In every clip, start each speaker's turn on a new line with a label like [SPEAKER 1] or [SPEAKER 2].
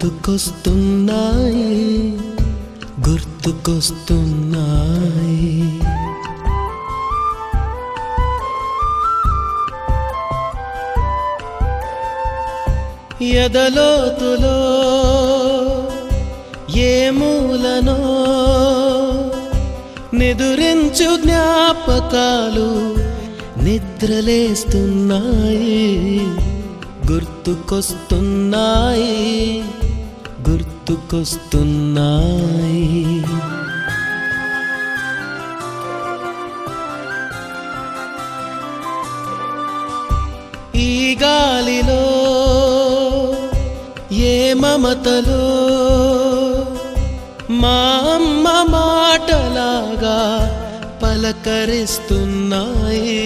[SPEAKER 1] గుర్తుకొస్తున్నాయి గుర్తుకొస్తున్నాయి. ఎదలోతులో ఏ మూలనో నిదురించు జ్ఞాపకాలు నిద్రలేస్తున్నాయి గుర్తుకొస్తున్నాయి గుర్తుకొస్తున్నాయి. ఈ గాలిలో ఏ మమతలో మా అమ్మ మాటలాగా పలకరిస్తున్నాయి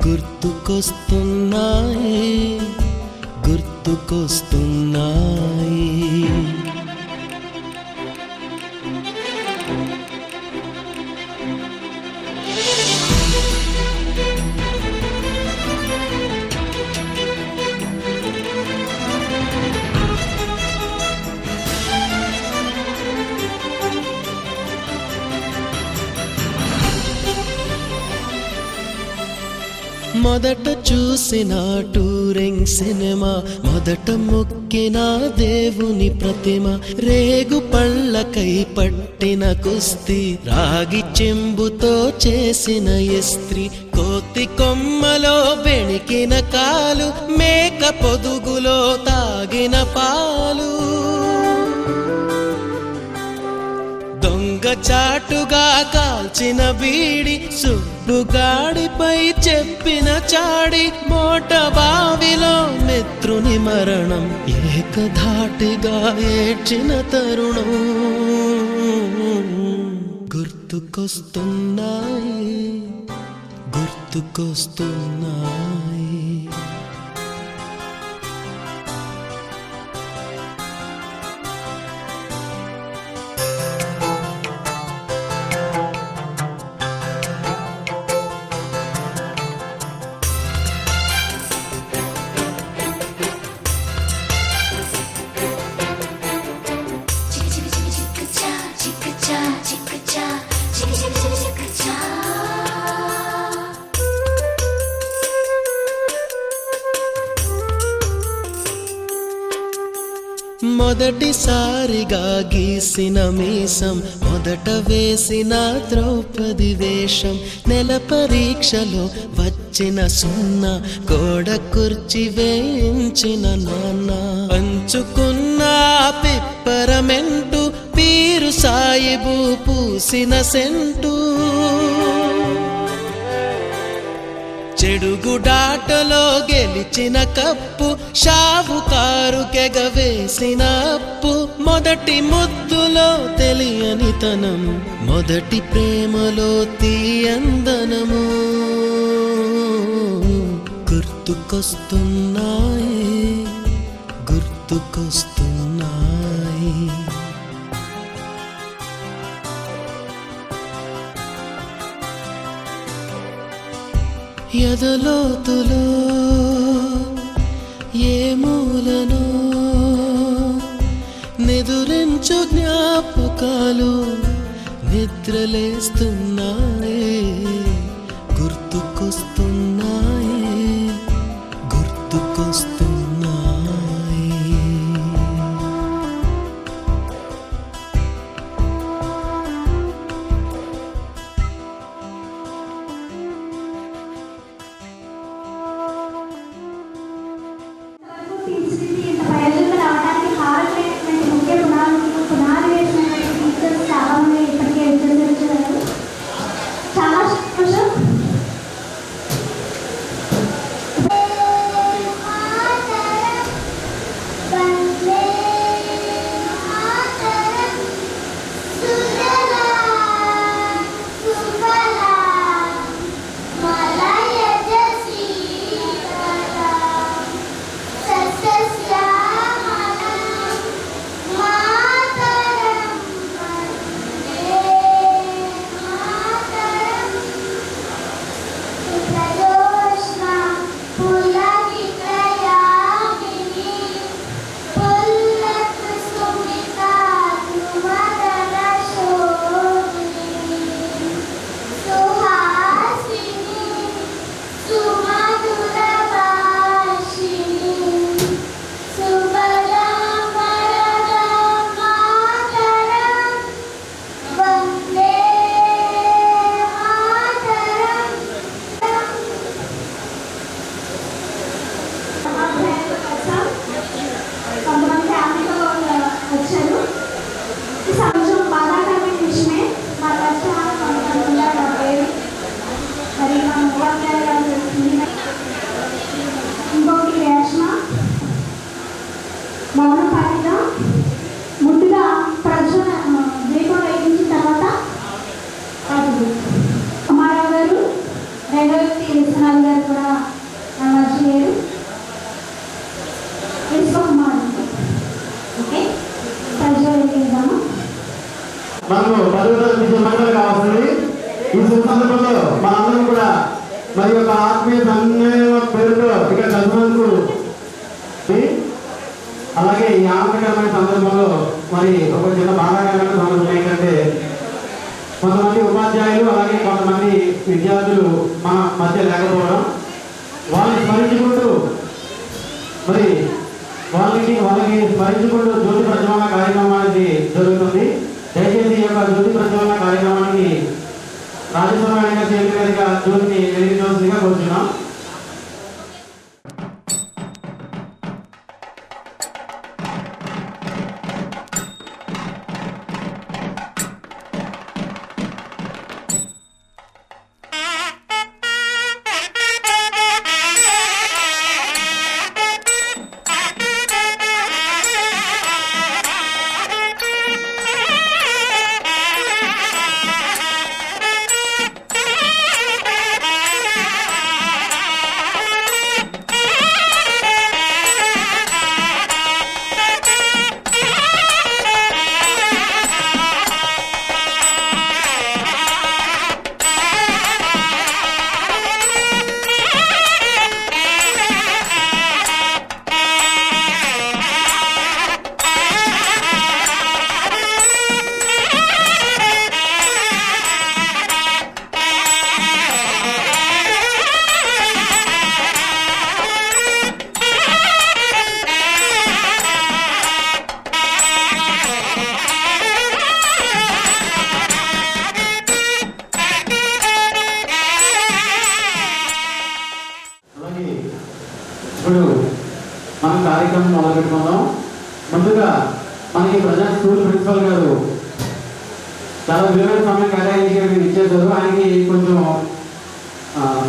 [SPEAKER 1] గుర్తుకొస్తున్నాయి గుర్తుకొస్తున్నాయి. మొదట చూసిన టూరింగ్ సినిమా, మొదట మొక్కిన దేవుని ప్రతిమ, రేగు పళ్ళకై పట్టిన కుస్తీ, రాగి చెంబుతో చేసిన ఇస్త్రీ, కోతి కొమ్మలో బెణికిన కాలు, మేక పొదుగులో తాగిన పాలు, దొంగ చాటుగా కాల్చిన బీడి, సుబ్బుగాడిపై చెప్పిన చాడి, మోట బావిలో మిత్రుని మరణం, ఏకధాటిగా ఏడ్చిన తరుణం గుర్తుకొస్తున్నాయి గుర్తుకొస్తున్నాయి. మొదటిసారిగా గీసిన మీసం, మొదట వేసిన ద్రౌపది వేషం, నెల పరీక్షలో వచ్చిన సున్నా, గోడ కుర్చీ వేయించిన నాన్న, పంచుకున్న పిప్పరమెంటు, పీరు సాయిబు పూసిన సెంటు, చెడుగుడాటలో గెలిచిన కప్పు, షావుకారు కెగవేసిన అప్పు, మొదటి ముద్దులో తెలియని తనం, మొదటి ప్రేమలో తీయందనము గుర్తుకొస్తున్నాయి గుర్తుకొస్తున్నాయి. ఎదలోతులో ఏ మూలనో నిదురించు జ్ఞాపకాలు నిద్రలేస్తున్నాయి గుర్తుకొస్తున్నాయి గుర్తుకొస్తున్నాయి.
[SPEAKER 2] మనము 10 రోజులు తీసే మండలి కావాల్సింది. ఈ సందర్భంలో మా అందరం కూడా మరి యొక్క ఆత్మీయ సమ్మేళనం పేరుతో ఇక్కడ కలిసినందుకు అలాగే ఈ ఆనందకరమైన సందర్భంలో మరి ఒక చిన్న బాధాకరమైన సందర్భం ఏంటంటే కొంతమంది ఉపాధ్యాయులు అలాగే కొంతమంది విద్యార్థులు మన మధ్య లేకపోవడం, వాళ్ళని స్మరించుకుంటూ మరి వాళ్ళకి స్మరించుకుంటూ జ్యోతి ప్రజ్వలన కార్యక్రమం అనేది జరుగుతుంది. దయచేసి ఈ యొక్క జ్యోతి ప్రజ్వలన కార్యక్రమానికి రాజేశ్వరరావు గారి గారిగా జ్యోతిని వెలిగించవలసిందిగా కోరుతున్నాం. ఇప్పుడు మనం కార్యక్రమం మొదలుపెట్టుకుందాం. ముందుగా మనకి ప్రజెంట్ స్కూల్ ప్రిన్సిపల్ గారు చాలా విలువైన సమయం కేటాయించి ఇచ్చేశారు. ఆయనకి కొంచెం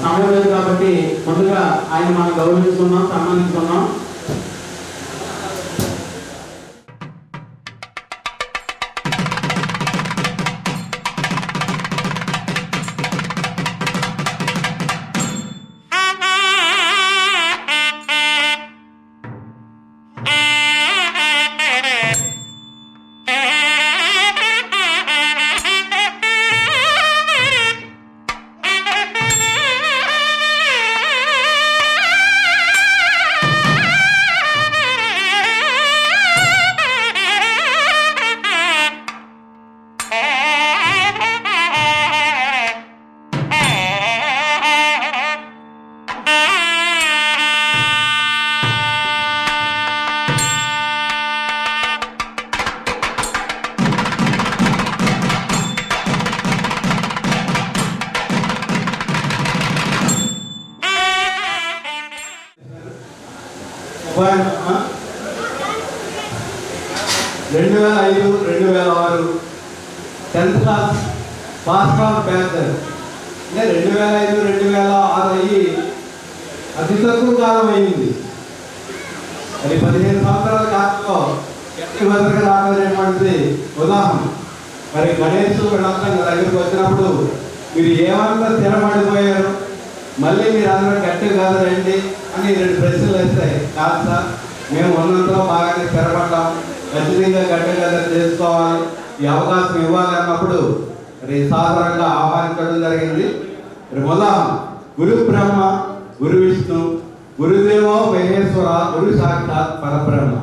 [SPEAKER 2] సమయం లేదు కాబట్టి ముందుగా ఆయన మనం గౌరవించుకున్నాం, సన్మానించుకున్నాం. రెండు 2005-2006 10th class pass of batch అంటే 2005-2006 అయ్యి అతి తక్కువ కాలం అయింది. అది 15 సంవత్సరాల కాలంలో ఎట్టి భద్రత రాకపోయినటువంటిది ఉదాహరణ. మరి గణేష్ వీళ్ళంతా దగ్గరికి వచ్చినప్పుడు మీరు ఏమన్నా స్థిరపడిపోయారు, మళ్ళీ మీరు అందరూ గట్టి కాదు రండి అని 2 ప్రశ్నలు వేస్తాయి. కాదు సార్, మేము ఉన్నంతలో బాగానే స్థిరపడ్డాం, ఖచ్చితంగా గట్టి గట్ట చేసుకోవాలి, ఈ అవకాశం ఇవ్వాలి అన్నప్పుడు మరి సాధారణంగా ఆహ్వానించడం జరిగింది. మరి ఉదాహరణ గురు బ్రహ్మ, గురు విష్ణు, గురుదేవో మహేశ్వర, గురు సాక్షాత్ పరబ్రహ్మ.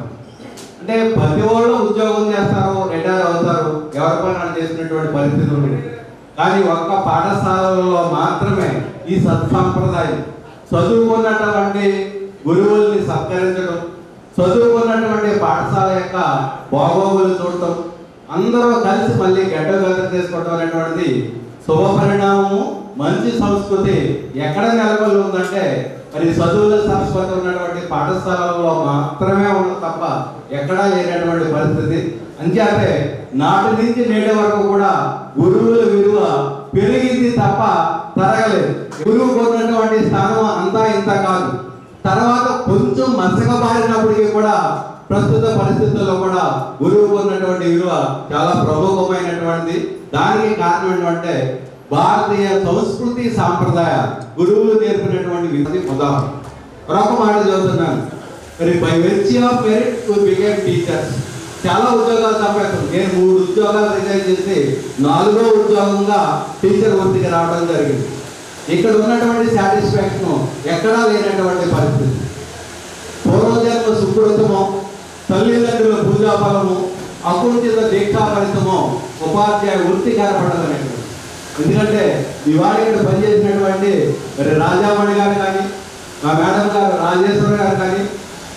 [SPEAKER 2] అంటే ప్రతి వాళ్ళు ఉద్యోగం చేస్తారు, రిటైర్ అవుతారు, ఎవరి పని చేసినటువంటి పరిస్థితి ఉంది. కానీ ఒక్క పాఠశాలలో మాత్రమే ఈ సత్సంప్రదాయం చదువుకున్నటువంటి గురువుల్ని సత్కరించడం, చదువుకున్నటువంటి పాఠశాల యొక్క బాగోగులు చూడటం, అందరూ కలిసి మళ్ళీ గడ్డగడ్డ చేసుకోవడం అనేటువంటిది శుభపరిణామము, మంచి సంస్కృతి ఎక్కడ నెలకొల్లి ఉందంటే మరి చదువుల సంస్కృతి ఉన్నటువంటి పాఠశాలలో మాత్రమే ఉంది తప్ప ఎక్కడా లేనటువంటి పరిస్థితి. అంచేతే నాటి నుంచి నేటి వరకు కూడా గురువుల విలువ పెరిగింది తప్ప తరగలేదు. గురువుకు ఉన్నటువంటి స్థానం అంతా ఇంత కాదు. తర్వాత కొంచెం మసకబారినప్పటికీ కూడా ప్రస్తుత పరిస్థితుల్లో కూడా గురువుకు ఉన్నటువంటి విలువ చాలా ప్రముఖమైనటువంటిది. దానికి కారణం ఏంటంటే భారతీయ సంస్కృతి సాంప్రదాయ గురువులు నేర్పినటువంటి విధి. ఉదాహరణ మరొక మాట చదువుతున్నాను. మరి by వెర్చ్యూ of merit to become teachers, చాలా ఉద్యోగాలు సంపాదిస్తాం. నేను 3 ఉద్యోగాలు రిజైన్ చేసి 4వ ఉద్యోగంగా టీచర్ వృత్తికి రావడం జరిగింది. ఇక్కడ ఉన్నటువంటి సాటిస్ఫాక్షన్ ఎక్కడా లేనటువంటి పరిస్థితి. పూర్వజన్మ సుకృతము, తల్లిదండ్రుల పూజాఫలము, అకుంఠిత దీక్షా ఫలితము ఉపాధ్యాయ వృత్తి కనపడదనేది. ఎందుకంటే ఇవాళ ఇక్కడ పనిచేసినటువంటి మరి రాజామణి గారు కానీ, మా మేడం గారు రాజేశ్వర గారు కానీ,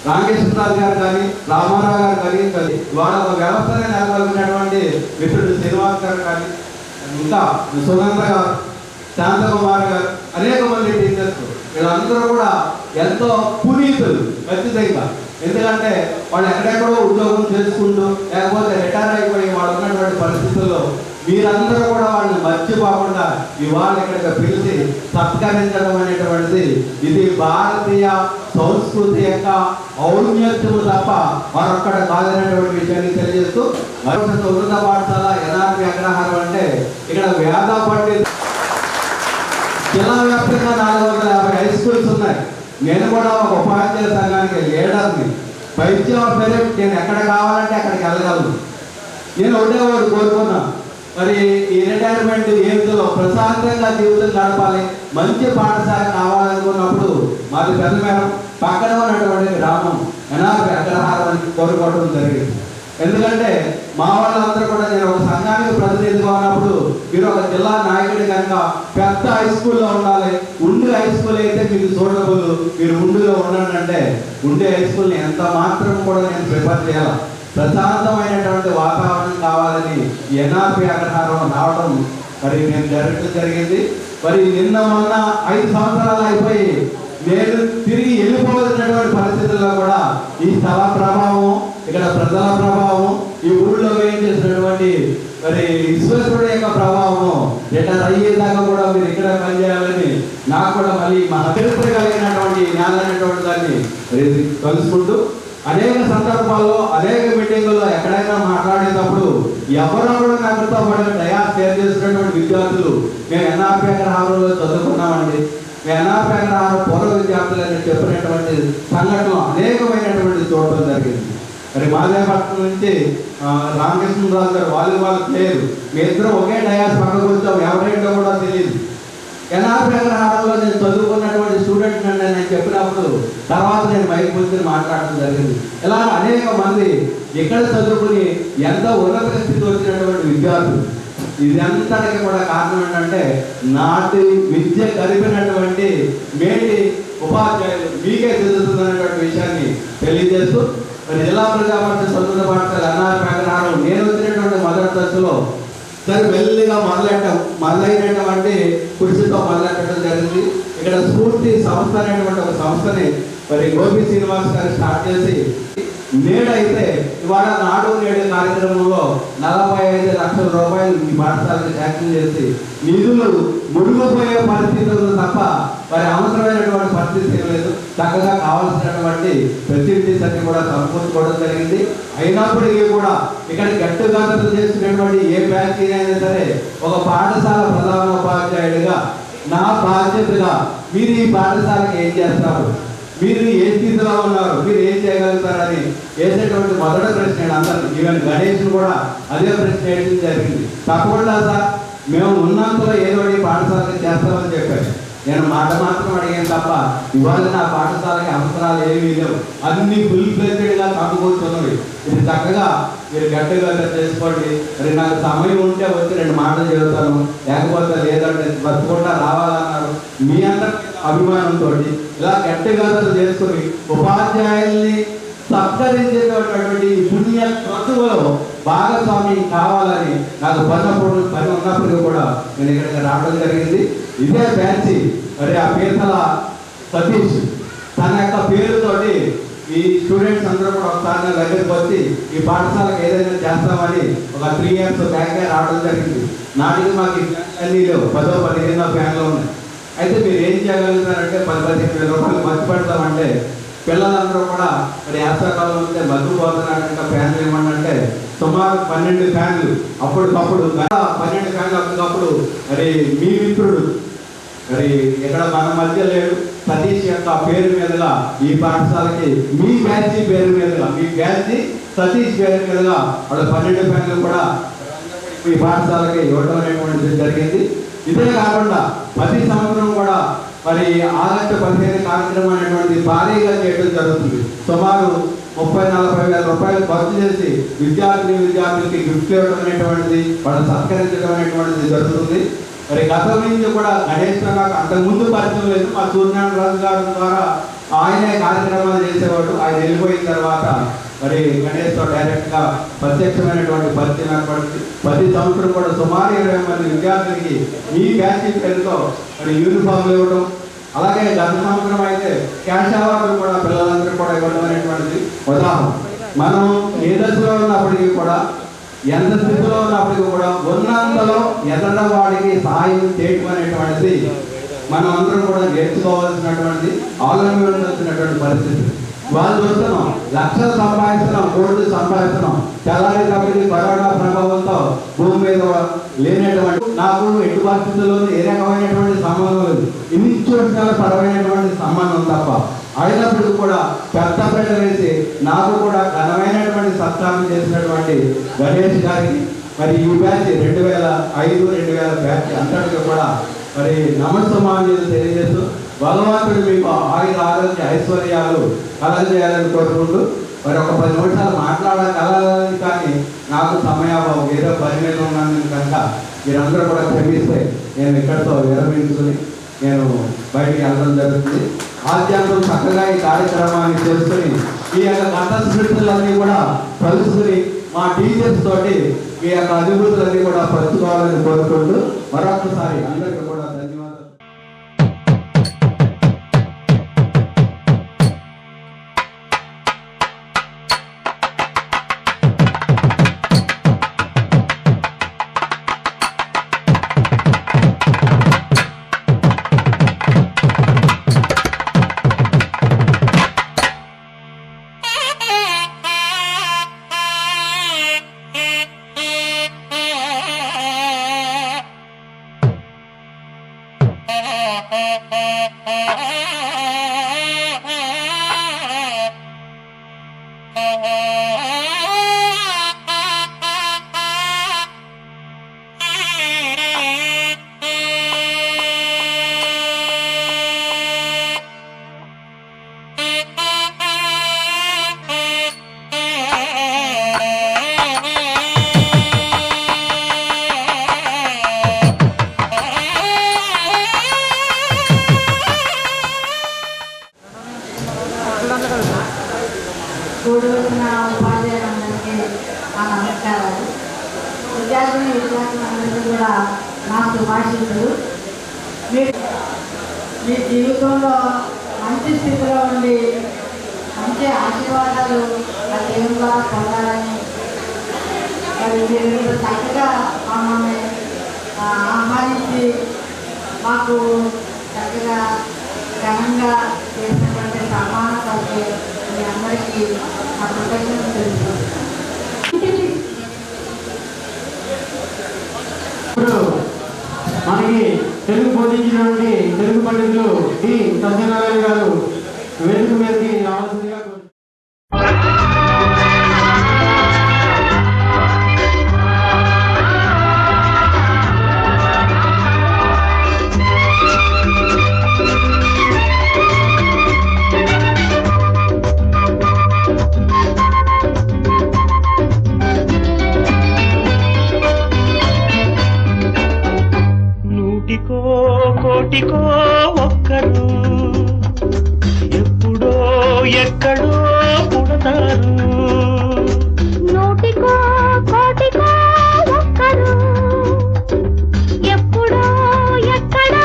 [SPEAKER 2] రామకృష్ణరాజు గారు కానీ, రామారావు గారు కానీ, ఇవాళ ఒక వ్యవస్థనే నెలకొల్పినటువంటి మిత్రుడు శ్రీనివాస్ గారు కానీ, ఇంకా సునంద గారు, శాంతకుమార్ గారు, అనేక మంది టీచర్స్, వీళ్ళందరూ కూడా ఎంతో పునీతులు ఖచ్చితంగా. ఎందుకంటే వాళ్ళు ఎక్కడెక్కడో ఉద్యోగం చేసుకుంటూ లేకపోతే రిటైర్ అయిపోయి వాళ్ళు ఉన్నటువంటి పరిస్థితుల్లో మీరందరూ కూడా వాళ్ళని మర్చిపోకుండా ఇవాళ ఇక్కడికి పిలిచి సత్కరించడం అనేటువంటిది ఇది భారతీయ సంస్కృతి యొక్క ఔన్నత్యము తప్ప మరొక్కడ కాదనేటువంటి విషయాన్ని తెలియజేస్తూ, ఉన్నత పాఠశాల ఎన్ఆర్పి అగ్రహారం అంటే ఇక్కడ వేద పండిత జిల్లా వ్యాప్తంగా 450 హై స్కూల్స్ ఉన్నాయి. నేను కూడా ఒక ఉపాధ్యాయ సంఘానికి లీడర్ని. వైద్యం సరే నేను ఎక్కడ కావాలంటే అక్కడికి వెళ్ళగలను. నేను ఒకటే ఒకటి కోరుకున్నా, మరి ఈ రిటైర్మెంట్ ఏజ్లో ప్రశాంతంగా జీవితం గడపాలి, మంచి పాఠశాల కావాలనుకున్నప్పుడు మాది పెద్దమేరం పక్కన ఉన్నటువంటి గ్రామం ఎన్ఆర్పి అగ్రహారం అని కోరుకోవడం జరిగింది. ఎందుకంటే మా వాళ్ళందరూ కూడా నేను ఒక సంఘానికి ప్రతినిధిగా ఉన్నప్పుడు మీరు ఒక జిల్లా నాయకుడి కనుక పెద్ద హై స్కూల్లో ఉండాలి. ఉండి హై స్కూల్ అయితే మీకు సూటబుల్, మీరు ఉండిలో ఉండండి అంటే ఉండే హై స్కూల్ని ఎంత మాత్రం కూడా నేను ప్రిఫర్ చేయాలి. ప్రశాంతమైనటువంటి వాతావరణం కావాలని ఎన్ఆర్పి అగ్రహారం రావడం మరి నేను జరగడం జరిగింది. మరి నిన్న మొన్న 5 సంవత్సరాలు అయిపోయి నేను తిరిగి వెళ్ళిపోతున్నటువంటి పరిస్థితుల్లో కూడా ఈ స్థల ప్రభావం, ఇక్కడ ప్రజల ప్రభావం, ఈ ఊళ్ళో ఏం చేసినటువంటి మరి విశ్వేశ్వరుడు యొక్క ప్రభావము రిటైర్ అయ్యేదాకా కూడా మీరు ఇక్కడ పనిచేయాలని నాకు కూడా మళ్ళీ మా చరిత్ర కలిగినటువంటి జ్ఞానమైనటువంటి దాన్ని కలుసుకుంటూ అనేక సందర్భాల్లో అనేక మీటింగుల్లో ఎక్కడైనా మాట్లాడేటప్పుడు ఎవరో కూడా నాకుతో పాటు డయాస్ షేర్ చేసినటువంటి విద్యార్థులు మేము ఎన్ఆర్పి అగ్రహారంలో చదువుకున్నామండి, మేము ఎన్ఆర్పి అగ్రహారం పూర్వ విద్యార్థులు అని చెప్పినటువంటి సంఘటనలు అనేకమైనటువంటి చూడటం జరిగింది. మరి మాదేపట్నం నుంచి రామకృష్ణరాజు గారు వాలీబాల్ ప్లేయర్, మీ ఇద్దరు ఒకే డయాస్ పక్కకు వచ్చాం, ఎవరేంటో కూడా తెలియదు. ఎన్ఆర్పి అగ్రహారంలో నేను చదువుకున్నటువంటి స్టూడెంట్ అండి నేను చెప్పినప్పుడు తర్వాత నేను మైక్ గురించి మాట్లాడడం జరిగింది. ఇలా అనేక మంది ఇక్కడ చదువుకుని ఎంత ఉన్నత స్థితి వచ్చినటువంటి విద్యార్థులు. ఇదంతటికి కూడా కారణం ఏంటంటే నాటి విద్య కలిపినటువంటి మేటి ఉపాధ్యాయులు మీకే చెందుతుందనేటువంటి విషయాన్ని తెలియజేస్తూ, మరి జిల్లా ప్రజాపరిషత్ సంస్కృత పాఠశాల ఎన్ఆర్పి అగ్రహారం నేను వచ్చినటువంటి మొదటి దశలో సరే మెల్లిగా మొదలైనటువంటి కృషితో మొదలెట్టడం జరిగింది. ఇక్కడ స్ఫూర్తి సంస్థ అనేటువంటి ఒక సంస్థని మరి గోపి శ్రీనివాస్ గారు స్టార్ట్ చేసి నేడైతే ఇవాళ నాడు నేడు కార్యక్రమంలో 45 లక్షల రూపాయలు ఈ పాఠశాలకు శాంక్షన్ చేసి నిధులు ముడిగిపోయే పరిస్థితులు తప్ప మరి అవసరమైనటువంటి పరిస్థితి లేదు. చక్కగా కావాల్సినటువంటి ఫెసిలిటీస్ అన్ని కూడా సమకూర్చుకోవడం జరిగింది. అయినప్పటికీ కూడా ఇక్కడ గట్టుగాథలు చేస్తున్నటువంటి ఏ బ్యాచ్ అయినా సరే ఒక పాఠశాల ప్రధాన ఉపాధ్యాయుడిగా నా బాధ్యతగా మీరు ఈ పాఠశాలకు ఏం చేస్తారు, మీరు ఏ స్థితిలో ఉన్నారు, మీరు ఏం చేయగలుగుతారని వేసేటువంటి మొదటి ప్రశ్న అందరికీ. ఈవెన్ గణేష్ కూడా అదే ప్రశ్న వేయడం జరిగింది. తప్పకుండా సార్ మేము ఉన్నంతలో ఏదో పాఠశాలకి చేస్తామని చెప్పారు. నేను మాట మాత్రం అడిగాను తప్ప ఇవాళ నా పాఠశాలకి అవసరాలు ఏమీ లేవు, అన్ని ఫుల్ ఫ్లెడ్జెడ్గా కాకపోతున్నవి. ఇది చక్కగా మీరు గట్టిగా చేసుకోండి. మరి నాకు సమయం ఉంటే వచ్చి 2 మాటలు చెబుతాను, లేకపోతే లేదంటే బతుకుండా రావాలన్నారు. మీ అందరి అభిమానంతో ఇలా గట్టిగా చేసుకుని ఉపాధ్యాయుల్ని సత్కరించేటటువంటి పుణ్య క్రతువులో భాగస్వామ్యం కావాలని నాకు పని ఉన్నప్పటికీ కూడా నేను ఇక్కడికి రావడం జరిగింది. ఇదే బ్యాచ్ మరి ఆ పీతల సతీష్ తన యొక్క పేరుతోటి ఈ స్టూడెంట్స్ అందరూ కూడా ఒకసారి దగ్గరికి వచ్చి ఈ పాఠశాలకు ఏదైనా చేస్తామని ఒక 3 years బ్యాక్గా రావడం జరిగింది. నాటికి మాకు అన్నీ లేవు, 10-15 ఫ్యాన్లు ఉన్నాయి. అయితే మీరు ఏం చేయగలుగుతారంటే 10-15 రూపాయలు ఖర్చు పెడతామంటే పిల్లలందరూ కూడా మరి వేసవకాలం వస్తే మగ్గిపోతున్నారంటే ఫ్యాన్లు ఏమన్నంటే సుమారు 12 ఫ్యాన్లు అప్పటికప్పుడు 12 ఫ్యాన్లు అప్పటికప్పుడు మరి మీ మిత్రుడు మరి ఇక్కడ మన మధ్య లేడు సతీష్ యొక్క పేరు మీదుగా ఈ పాఠశాలకి మీ బ్యాచ్ పేరు మీదుగా మీ బ్యాచ్ సతీష్ పేరు మీదుగా వాళ్ళ 12 ఫ్యాన్లు కూడా ఈ పాఠశాలకి ఇవ్వడం అనేటువంటిది జరిగింది. ఇదే కాకుండా ప్రతి సంవత్సరం కూడా మరి ఆగస్టు 15 కార్యక్రమం అనేటువంటిది భారీగా చేయడం జరుగుతుంది. సుమారు 30-40 వేల రూపాయలు ఖర్చు చేసి విద్యార్థులకి గిఫ్ట్ ఇవ్వడం అనేటువంటిది, వాళ్ళు సత్కరించడం అనేటువంటిది జరుగుతుంది. మరి గతం నుంచి కూడా గణేష్ నాకు అంతకుముందు పరిచయం లేదు. మా సూర్యనారాయణ రాజు గారి ద్వారా ఆయనే కార్యక్రమాలు చేసేవాడు. ఆయన వెళ్ళిపోయిన తర్వాత మరి గణేష్తో డైరెక్ట్గా ప్రత్యక్షమైనటువంటి పరిచయం ఏర్పడింది. ప్రతి సంవత్సరం కూడా సుమారు 20 మంది విద్యార్థులకి ఈ బ్యాచ్ పేరుతో మరి యూనిఫామ్లు ఇవ్వడం, అలాగే గత సంవత్సరం అయితే క్యాష్ అవార్డులు కూడా పిల్లలందరూ కూడా ఇవ్వడం అనేటువంటిది ఉదాహరణ. మనం ఏ దశలో ఉన్నప్పటికీ కూడా, ఎంత స్థితిలో ఉన్నప్పటికీ కూడా ఉన్నంతలో ఎదట వాడికి సహాయం చేయటం అనేటువంటిది మనం అందరం కూడా నేర్చుకోవాల్సినటువంటి ఆలోచించినటువంటి పరిస్థితి. వాళ్ళు చూస్తున్నాం, లక్షలు సంపాదిస్తున్నాం, కోట్లు సంపాదిస్తున్నాం, తెల్లారేటప్పటికి కరోనా ప్రభావంతో భూమి మీద లేనటువంటి నాకు ఎటు పరిస్థితుల్లోనూ ఏ రకమైనటువంటి సంబంధం లేదు, ఇన్స్టిట్యూషనల్ పరమైనటువంటి సంబంధం తప్ప. అయినప్పుడు కూడా పెద్ద పెద్ద వేసి నాకు కూడా ఘనమైనటువంటి సత్కారం చేసినటువంటి గణేష్ గారికి మరి ఈ బ్యాచ్ 2005-2000 బ్యాచ్ అంతటికి కూడా మరి నమస్సమాన్యులు తెలియజేస్తూ భగవంతుడు మీకు ఆయుధ ఆరోగ్య ఐశ్వర్యాలు కలగజేయాలని కోరుకుంటూ మరి ఒక 10 నిమిషాలు మాట్లాడగలని, కానీ నాకు సమయాభావం ఏదో పని మీద ఉన్నాను కనుక మీరందరూ కూడా క్షమిస్తే నేను ఇక్కడితో విరమించుకుని నేను బయటికి వెళ్ళడం జరుగుతుంది. ఆద్యంతం చక్కగా ఈ కార్యక్రమాన్ని చేసుకుని ఈ యొక్క గత స్మృతులన్నీ కూడా కలుసుకుని మా టీచర్స్ తోటి ఈ యొక్క అనుభూతులన్నీ కూడా పంచుకోవాలని కోరుకుంటూ మరొకసారి అందరికీ కూడా ధన్యవాదాలు.
[SPEAKER 3] కూడుకున్న ఉపాధ్యాయులందరికీ నా నమస్కారాలు. విద్యార్థులందరికీ కూడా నా శుభాశీస్సులు. మీ జీవితంలో మంచి స్థితిలో ఉండి మంచి ఆశీర్వాదాలు ఆ దేవుని ద్వారా పొందాలని, మరి మీరు చక్కగా మమ్మల్ని ఆహ్వానించి మాకు చక్కగా ఘనంగా చేసినటువంటి సన్మానాలకి మీ అందరికీ నా కృతజ్ఞతలు తెలుసుకుంటున్నాను.
[SPEAKER 4] ఇప్పుడు మనకి తెలుగు బోధించినటువంటి తెలుగు పండితులు డి సత్యనారాయణ గారు వేదిక మీదకి రావాల్సిందిగా
[SPEAKER 1] కోటికో ఒక్కరు ఎప్పుడో ఎక్కడో పుడతారు.
[SPEAKER 5] నూటికో కోటికో ఒక్కరు ఎప్పుడో ఎక్కడో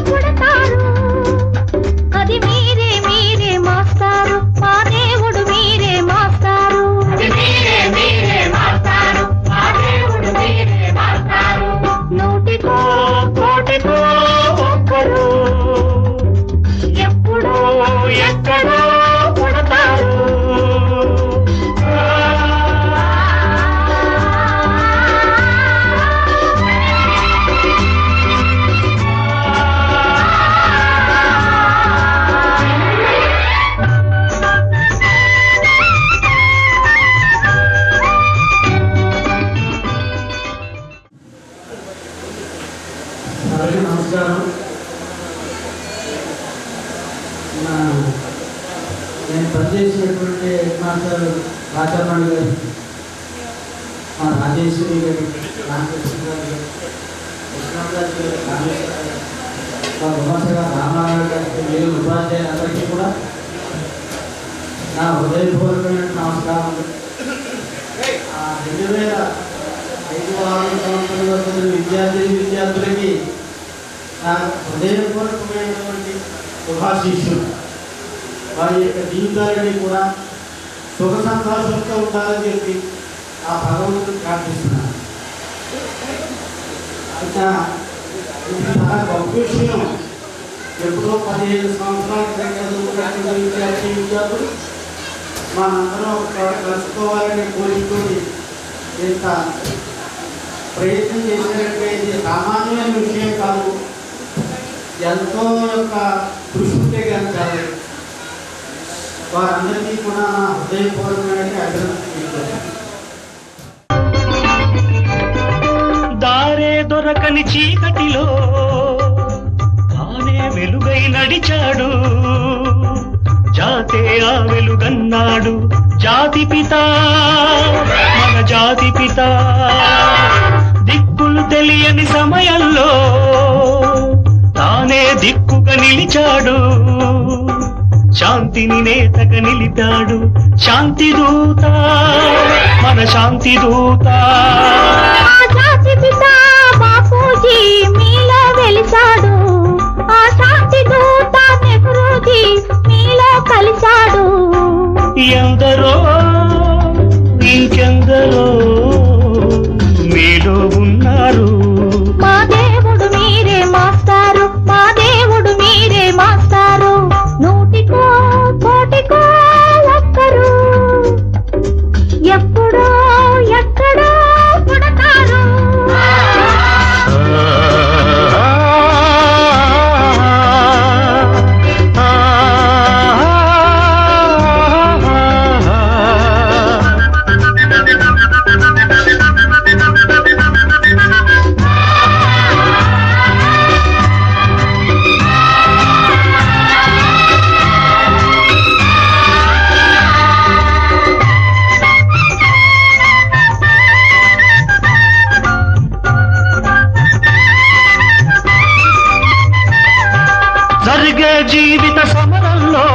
[SPEAKER 5] పుడతారు. అది మీరే మీరే మాస్టారు, మా దేవుడు మీరే మాస్టారు. అది మీరే మీరే మాస్టారు, మా దేవుడు మీరే మాస్టారు. నూటికో కోటికో ఒక్కరు
[SPEAKER 4] రాజేశ్వరి గారి రామకృష్ణ గారి కృష్ణరాజు గారి రామేశ్వర గారి విమర్శగా రామారావు గారికి మీరు ఉపాధ్యాయులందరికీ కూడా నా హృదయపూర్వకమైన నమస్కారం. 2005-6 సంవత్సరాల విద్యార్థులకి నా హృదయపూర్వకమైనటువంటి శుభాశీస్సులు. వారి యొక్క జీవితాలని కూడా సుఖ సంతోషంతో ఉండాలని చెప్పి ఆ భగవంతుడు ప్రార్థిస్తున్నాను. అయితే ఇది చాలా గొప్ప విషయం. ఎప్పుడో 15 సంవత్సరాల క్రితం విద్యార్థులు మనందరం కలుసుకోవాలని కోరుకొని ఇంత ప్రయత్నం చేసినట్టే ఇది సామాన్యమైన విషయం కాదు. ఎంతో యొక్క కృషి ఉంటే కనుక వారందరికీ కూడా నా హృదయపూర్వకమైన అభినందనలు.
[SPEAKER 1] దారే దొరకని చీకటిలో తానే వెలుగై నడిచాడు, జాతే ఆ వెలుగన్నాడు. జాతి పిత మన జాతి పిత, దిక్కులు తెలియని సమయంలో తానే దిక్కుగా నిలిచాడు, శాంతిని నేతగా నిలిపాడు. శాంతి దూత మన శాంతి దూత.
[SPEAKER 5] జాతి పిత బాపూజీ మీలో వెలిసాడు, ఆ శాంతి దూత నెహ్రూజీ మీలో కలిశాడు.
[SPEAKER 1] ఎందరో ఇంకెందరో మీలో ఉన్నారు.
[SPEAKER 5] మా దేవుడు మీరే మాస్టారు, మా దేవుడు మీరే మాస్టారు. నూటికో కోటికో ఒక్కరు ఎప్పుడో ఎక్కడో పుడతారు.
[SPEAKER 1] జరిగే జీవిత సమరంలో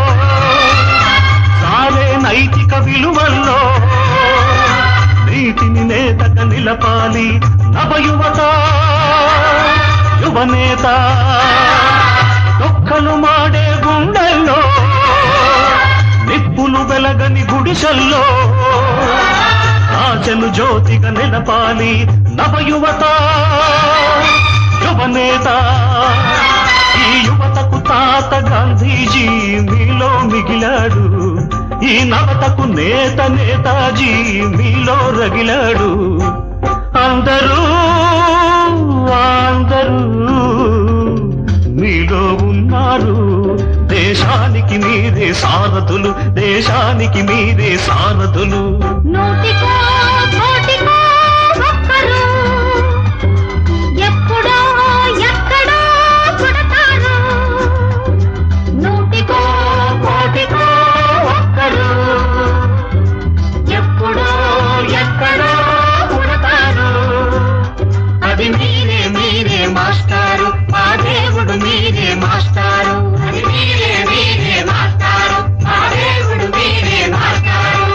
[SPEAKER 1] సాగే నైతిక విలువల్లో నీతిని నేతగా నిలపాలి నవయువత యువనేత. దుఃఖలు మాడే గుండెల్లో నిప్పులు వెలగని గుడిసెల్లో ఆశలు జ్యోతిగా నిలపాలి నవయువత యువనేత. ఈ యువతకు తాత గాంధీజీ మీలో మిగిలాడు, ఈ నవతకు నేత నేతాజీ మీలో రగిలాడు. అందరూ అందరూ మీలో ఉన్నారు. దేశానికి మీరే సారథులు, దేశానికి మీరే సారథులు.
[SPEAKER 5] నూటికో కోటికో ఒక్కరు ఎప్పుడో ఎక్కడో పుడతారు. నూటికో కోటికో ఒక్కరు ఎప్పుడో ఎక్కడో పుడతారు. అది మీరే మీరే మాస్టారు, మా దేవుడు మీరే మాస్టారు. అది మీరే మీరే మాస్టారు, మా దేవుడు మీరే మాస్టారు.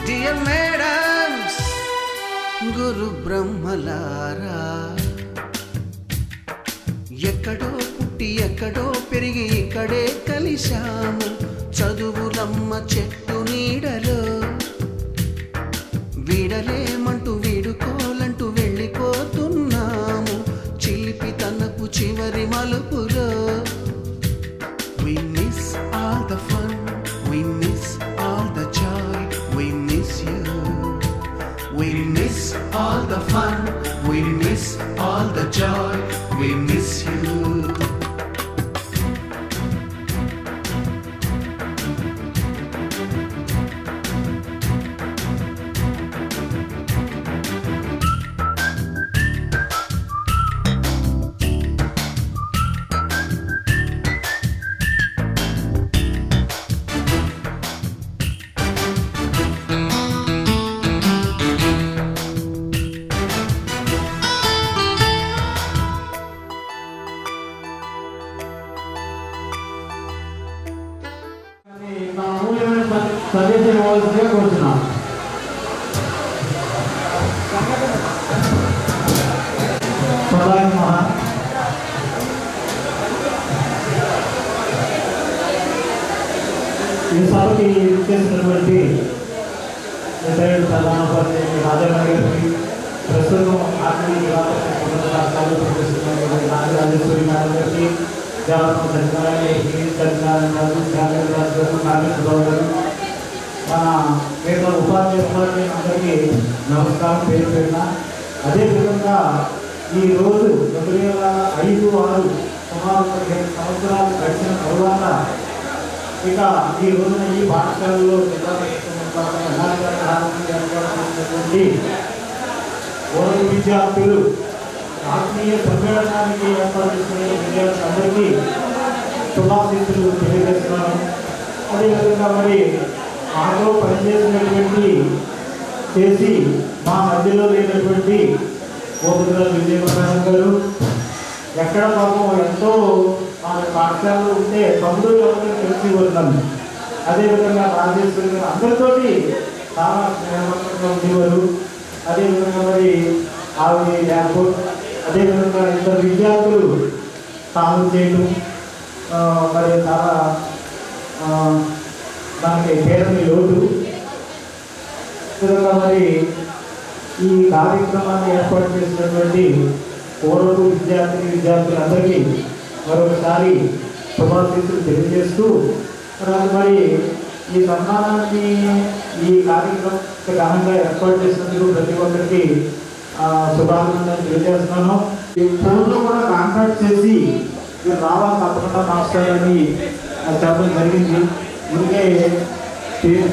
[SPEAKER 6] Dear madams, గురు బ్రహ్మలారా, ఎక్కడో పుట్టి ఎక్కడో పెరిగి ఇక్కడే కలిశాము. చదువులమ్మ చెట్టు నీడలో వీడలేమంటూ వీడుకోలంటూ వెళ్ళిపోతున్నాము. చిలిపి తనపు చివరి మలుపులో we miss all the We miss all the joy, we miss you. We miss all the fun, we miss all the joy, we miss you.
[SPEAKER 2] నా అమూల్యమైన సందేశం ఇవ్వాల్సిందిగా కోరుతున్నాను. సదాయ మహా ఈ సభకి చేసినటువంటి రిటైర్డ్ ప్రధానోపాధ్యాయులు రాజారావు గారికి, ప్రస్తుతం ఆర్మీ రాష్ట్రాలు ప్రవేశిస్తున్నటువంటి రాజరాజేశ్వరి మేడం గారికి, దేవరం సత్యనారాయణ సత్యనారాయణ గారు, త్యాగరాజు గారు, నాగేశ్వరరావు గారు, మన మిగతా ఉపాధ్యాయులందరికీ నమస్కారం పేరు పేరున. అదేవిధంగా ఈరోజు 2005-6 సుమారు 15 సంవత్సరాలు గడిచిన తరువాత ఇక ఈ రోజున ఈ పాఠశాలలో ఏర్పాటు పూర్వ విద్యార్థులు ఆత్మీయ సమ్మేళనానికి ఏర్పాటు చేసిన విద్యార్థులందరికీ శుభాశీస్సులు తెలియజేస్తున్నాను. అదేవిధంగా మరి మాతో పనిచేసినటువంటి చేసి మా మధ్యలో లేనటువంటి గోపికల విజయప్రకాశం గారు, ఎక్కడ పాపం ఎంతో మా పాఠశాలలో ఉంటే తమ్ముడు ఎవరిని తెలిసి ఉన్నాను. అదేవిధంగా రాజేశ్వరి గారు అందరితోటి చాలా స్నేహవంతంగా ఉండేవారు. అదేవిధంగా మరి ఆవిడ ఎయిర్పోర్ట్, అదేవిధంగా ఇద్దరు విద్యార్థులు సాగు చేయడం మరి చాలా దానికి పేరుని లోటు. విధంగా మరి ఈ కార్యక్రమాన్ని ఏర్పాటు చేసినటువంటి పూర్వపు విద్యార్థులందరికీ మరొకసారి శుభాశీస్సులు తెలియజేస్తూ, మరి ఈ సన్మానాన్ని ఈ కార్యక్రమం ఘనంగా ఏర్పాటు చేసినందుకు ప్రతి ఒక్కరికి శుభాకాంక్షలు తెలియజేస్తున్నాను. ఈ ఫోన్లో కూడా కాంటాక్ట్ చేసి మీరు రావాలి తప్పకుండా మాస్టర్ అని చెప్పడం జరిగింది. ఇంకే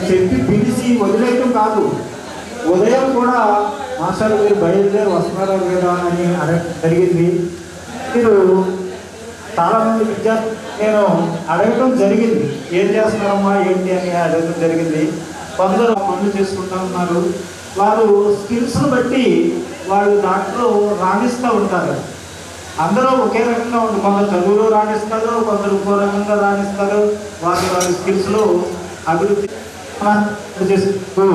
[SPEAKER 2] చెప్పి పిలిచి వదిలేయటం కాదు, ఉదయం కూడా మాస్టర్ మీరు బయలుదేరి వస్తున్నారా లేదా అని అడగడం జరిగింది. మీరు చాలామంది విద్యార్థులు నేను అడగడం జరిగింది, ఏం చేస్తున్నారమ్మా ఏంటి అని అడగడం జరిగింది. కొందరు పనులు చేసుకుంటూ ఉన్నారు. వారు స్కిల్స్ను బట్టి వాళ్ళు దాంట్లో రాణిస్తూ ఉంటారు. అందరూ ఒకే రకంగా ఉంటుంది. కొందరు చదువులో రాణిస్తారు, కొందరు ఇంకో రకంగా రాణిస్తారు. వారి స్కిల్స్లో అభివృద్ధి చేస్తూ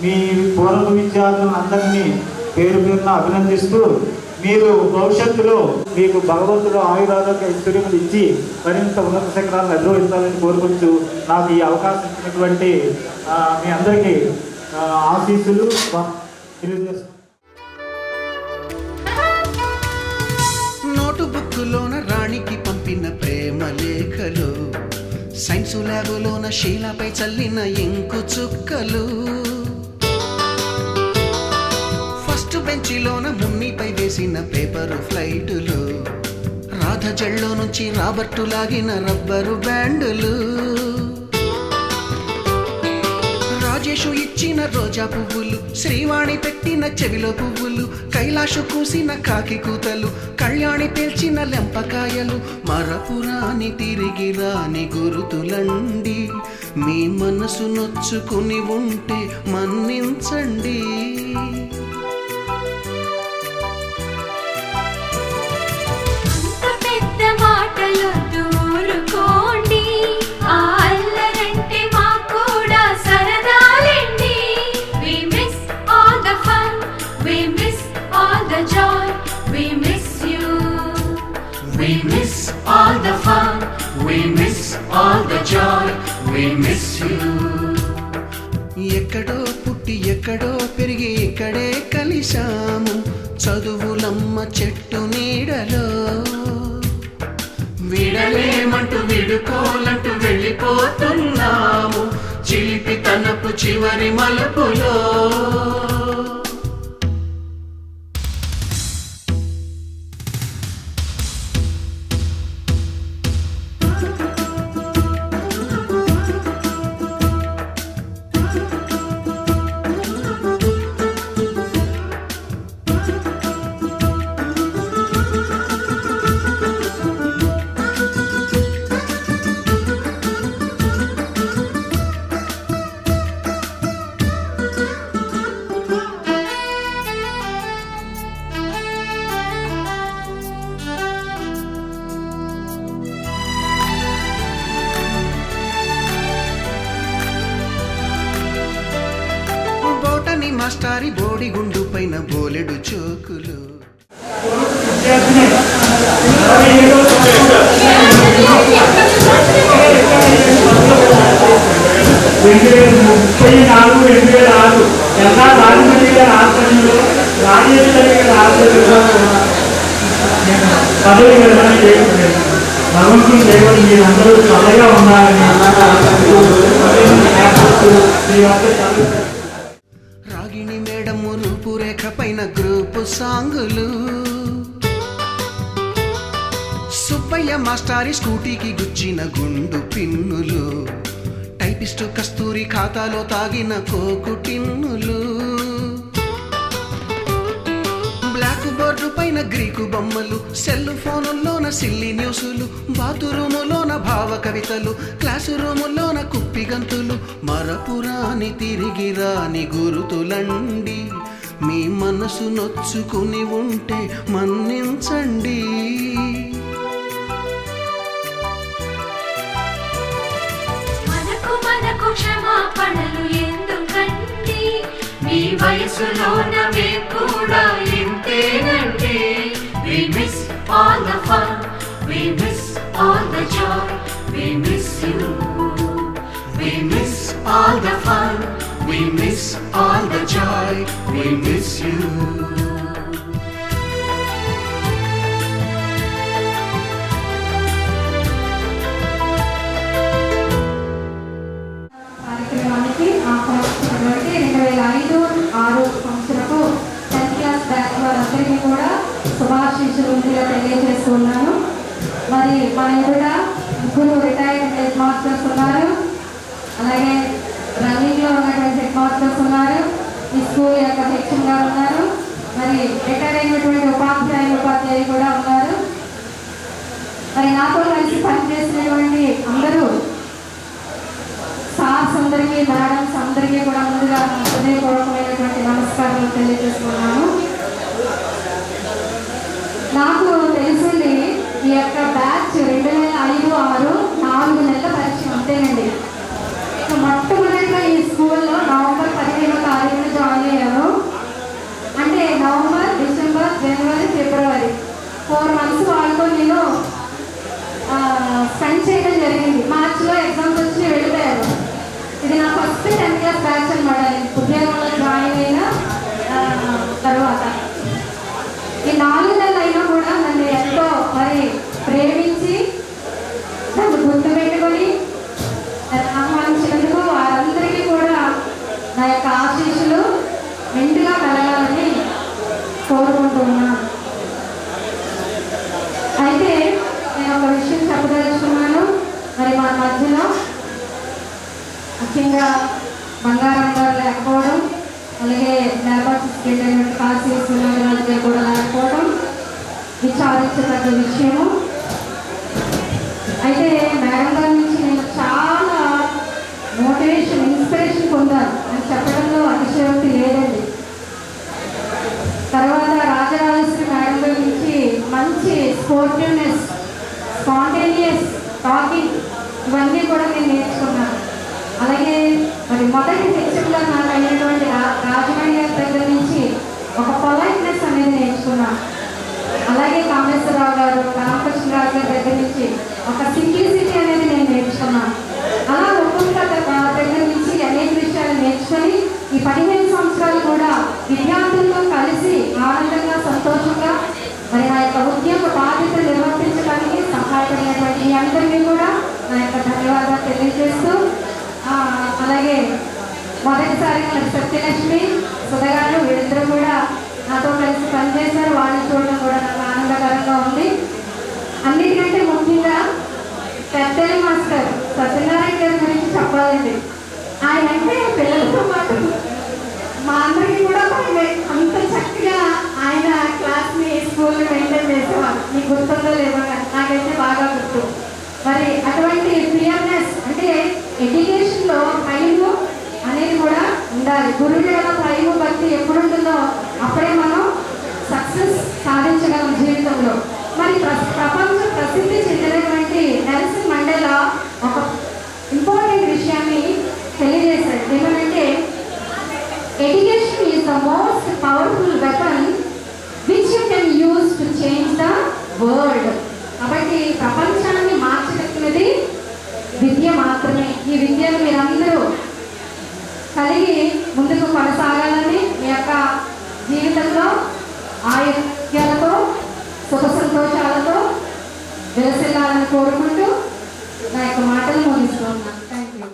[SPEAKER 2] మీ పూర్వ విద్యార్థులను అందరినీ పేరు పేరున అభినందిస్తూ, మీరు భవిష్యత్తులో మీకు భగవంతుడు ఆయురారోగ్య ఐశ్వర్యములు ఇచ్చి మరింత ఉన్నత శిఖరాలను అధిరోహించాలని కోరుకుంటూ నాకు ఈ అవకాశం ఇచ్చినటువంటి మీ అందరికీ ఆశీస్సులు తెలియజేస్తున్నాను.
[SPEAKER 6] నోటు బుక్కులోన రాణికి పంపిన ప్రేమ లేఖలు, సైన్సు ల్యాబులోన శీలపై చల్లిన ఇంకు చుక్కలు, ఫస్ట్ బెంచిలోన మున్నిపై వేసిన పేపరు ఫ్లైటులు, రాధ జల్లో నుంచి రాబర్టు లాగిన రబ్బరు బ్యాండులు, రాజేషు ఇచ్చిన రోజా పువ్వులు, శ్రీవాణి పెట్టిన చెవిలో పువ్వులు, కైలాషు కూసిన కాకి కూతలు, కళ్యాణి పేల్చిన లెంపకాయలు, మరపురాని తిరిగి రాని గురుతులండి. మీ మనసు నొచ్చుకుని ఉంటే మన్నించండి.
[SPEAKER 5] We miss all the fun, we miss all the joy, we miss you.
[SPEAKER 6] ఎక్కడో పుట్టి ఎక్కడో పెరిగి ఇక్కడే కలిశాము, చదువులమ్మ చెట్టు నీడలో.
[SPEAKER 5] విడలేమంటూ విడుకోలంటూ వెళ్ళిపోతున్నాము,
[SPEAKER 6] చివరి మలుపులో. బోటని మాస్టారి బోడిగుండు పైన బోలెడు చోకులు.
[SPEAKER 1] ఎలా రాజమండ్రి గారి ఆధ్వర్యంలో రాజేశ్వరి గారి ఆధ్వర్యంలో పదవి విరమణ చేయలేదు. భగవంతుని దేవుడు మీరందరూ చల్లగా ఉండాలని
[SPEAKER 6] రాగిణి మేడము రూపురేఖ పైన గ్రూపు సాంగులు. సుబ్బయ్య మాస్టారి స్కూటీకి గుచ్చిన గుండు పిన్నులు. టైపిస్టు కస్తూరి ఖాతాలో తాగిన కోకు టిన్నులు. బ్లాక్ బోర్డు పైన గ్రీకు బొమ్మలు. సెల్ ఫోనుల్లోన సిల్లి న్యూసులు. బాతురూములోన భావ కవితలు. క్లాసు రూములోన కుప్పి గంతులు. మరపురాని తిరిగి రాని గురుతులండి. మీ మనసు నొచ్చుకుని ఉంటే మన్నించండి.
[SPEAKER 5] మనకు క్షమాపణలు ఎందుకండి, మీ వయసులోన మేము కూడా ఇంతేనండి. We miss all the fun, we miss all the joy, we miss you. We miss all the fun, we miss all the joy, we miss you.
[SPEAKER 3] కార్యక్రమానికి ఆహ్వానించినటువంటి 2005-06 సంవత్సరపు 10th క్లాస్ బ్యాచ్ వారందరికీ కూడా శుభాశీస్సులు తెలియజేస్తున్నాను. మరి మన ఎదుట ముగ్గురు రిటైర్డ్ హెడ్ మాస్టర్స్ ఉన్నారు. అలాగే రన్నింగ్లో ఉన్నటువంటి హెడ్ మాస్టర్స్ ఉన్నారు. ఈ స్కూల్ యొక్క హెచ్ఎం గారు ఉన్నారు. మరి రిటైర్ అయినటువంటి ఉపాధ్యాయులు కూడా ఉన్నారు. మరి నాతో కలిసి పనిచేసినటువంటి అందరూ సార్స్ అందరికీ, మేడమ్స్ అందరికీ కూడా ముందుగా హృదయపూర్వకమైనటువంటి నమస్కారాలు తెలియజేస్తున్నాను. నాకు తెలిసింది ఈ యొక్క బ్యాచ్ 2005-06 4 నెలల పరిచయం అంతేనండి. మొట్టమొదటిగా ఈ స్కూల్లో నవంబర్ 15వ తారీఖున జాయిన్ అయ్యాను. అంటే నవంబర్, డిసెంబర్, జనవరి, ఫిబ్రవరి 4 months వాళ్ళతో నేను స్పెండ్ చేయడం జరిగింది. మార్చిలో ఎగ్జామ్స్ వచ్చి వెళ్ళిపోయారు. ఇది నా ఫస్ట్ 10th క్లాస్ బ్యాచ్ అనమాట. నేను ఉద్యోగంలో జాయిన్ అయిన తర్వాత ఈ 4 నెలలు అయినా కూడా నన్ను ఎంతో మరి ప్రేమించి నన్ను గుర్తుపెట్టుకొని ఆహ్వానించినందుకు వారందరికీ కూడా నా యొక్క ఆశీస్సులు మెండుగా కలగాలని కోరుకుంటున్నాను. అయితే నేను ఒక విషయం చెప్పదలుచుకున్నాను. మరి మా మధ్యలో ముఖ్యంగా బంగారం గారు లేకపోవడం, అలాగే లేబర్ కాశీ సునారాజు గారు కూడా లేకపోవడం విచారించదగ్గ విషయము. అయితే మేడం గారి నుంచి నేను చాలా మోటివేషన్, ఇన్స్పిరేషన్ పొందాను అని చెప్పడంలో అతిశయోక్తి లేదండి. తర్వాత రాజరాజేశ్వరి మేడం గారి నుంచి మంచి స్పోర్టివ్నెస్, స్పాంటేనియస్ టాకింగ్ ఇవన్నీ కూడా నేను నేర్చుకున్నాను. అలాగే మరి మొదటి హెచ్ఎంగా నాకు అయినటువంటి రాజమండ్రి గారి దగ్గర నుంచి ఒక పొలైట్నెస్ అనేది నేర్చుకున్నాను. అలాగే కామేశ్వరరావు గారు, రామకృష్ణరావు గారి దగ్గర నుంచి ఒక సింప్లిసిటీ అనేది నేను నేర్చుకున్నాను. అలా ఒక్కొక్క దగ్గర నుంచి అనేక విషయాలు నేర్చుకొని ఈ 15 సంవత్సరాలు కూడా విద్యార్థులతో కలిసి ఆనందంగా, సంతోషంగా మరి నా యొక్క ఉద్యోగ బాధ్యతలు నిర్వర్తించడానికి సహాయపడినటువంటి మీ అందరికీ కూడా నా యొక్క ధన్యవాదాలు తెలియజేస్తూ, అలాగే మొదటిసారి మనకి సత్యలక్ష్మి సుధగారు వీళ్ళిద్దరూ కూడా నాతో కలిసి పనిచేశారు. వాళ్ళని చూడడం కూడా నాకు ఆనందకరంగా ఉంది. అన్నిటికంటే ముఖ్యంగా పెద్దలి మాస్టర్ సత్యనారాయణ గారి గురించి చెప్పాలండి. ఆయన అంటే పిల్లలతో పాటు మా అందరికీ కూడా అంత చక్కగా ఆయన క్లాస్ని స్కూల్ని మెయింటైన్ చేసేవారు. మీకు గుర్తుందో లేదో నాకైతే బాగా గుర్తు. మరి అటువంటి క్లియర్నెస్ అంటే ఎడ్యుకేషన్లో టైం అనేది కూడా ఉండాలి. గురువు యొక్క టైం భక్తి ఎప్పుడు ఉంటుందో అప్పుడే మనం సక్సెస్ సాధించగలం జీవితంలో. మరి ప్రపంచ ప్రసిద్ధి చెందినటువంటి నెల్సన్ మండేలా ఒక ఇంపార్టెంట్ విషయాన్ని తెలియజేశాడు. ఏమనంటే education is the most powerful weapon which you can use to change the world. కాబట్టి ప్రపంచాన్ని మార్చగలిగినది విద్య మాత్రమే. ఈ విద్యను మీరందరూ కలిగి ముందుకు కొనసాగాలని, మీ యొక్క జీవితంలో ఆరోగ్యాలతో సుఖ సంతోషాలతో విలసిల్లాలని కోరుకుంటూ నా యొక్క మాటలు ముగిస్తున్నాను. Thank you.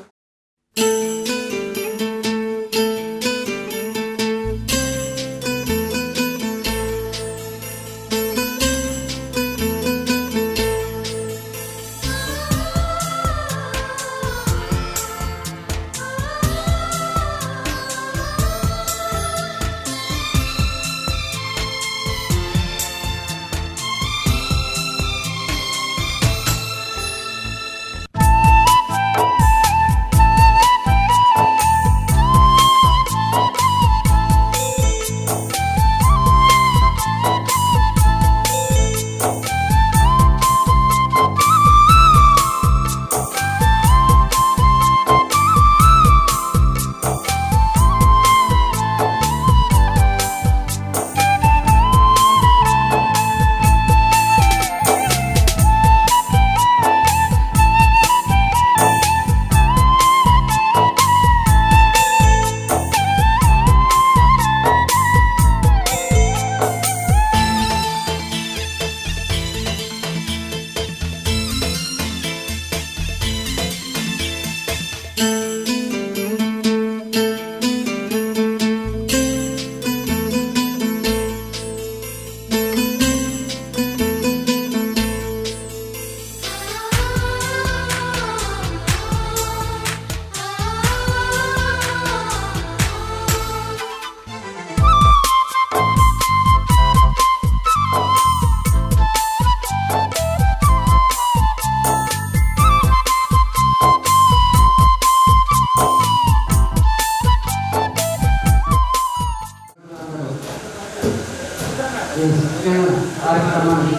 [SPEAKER 4] కార్యక్రమాన్ని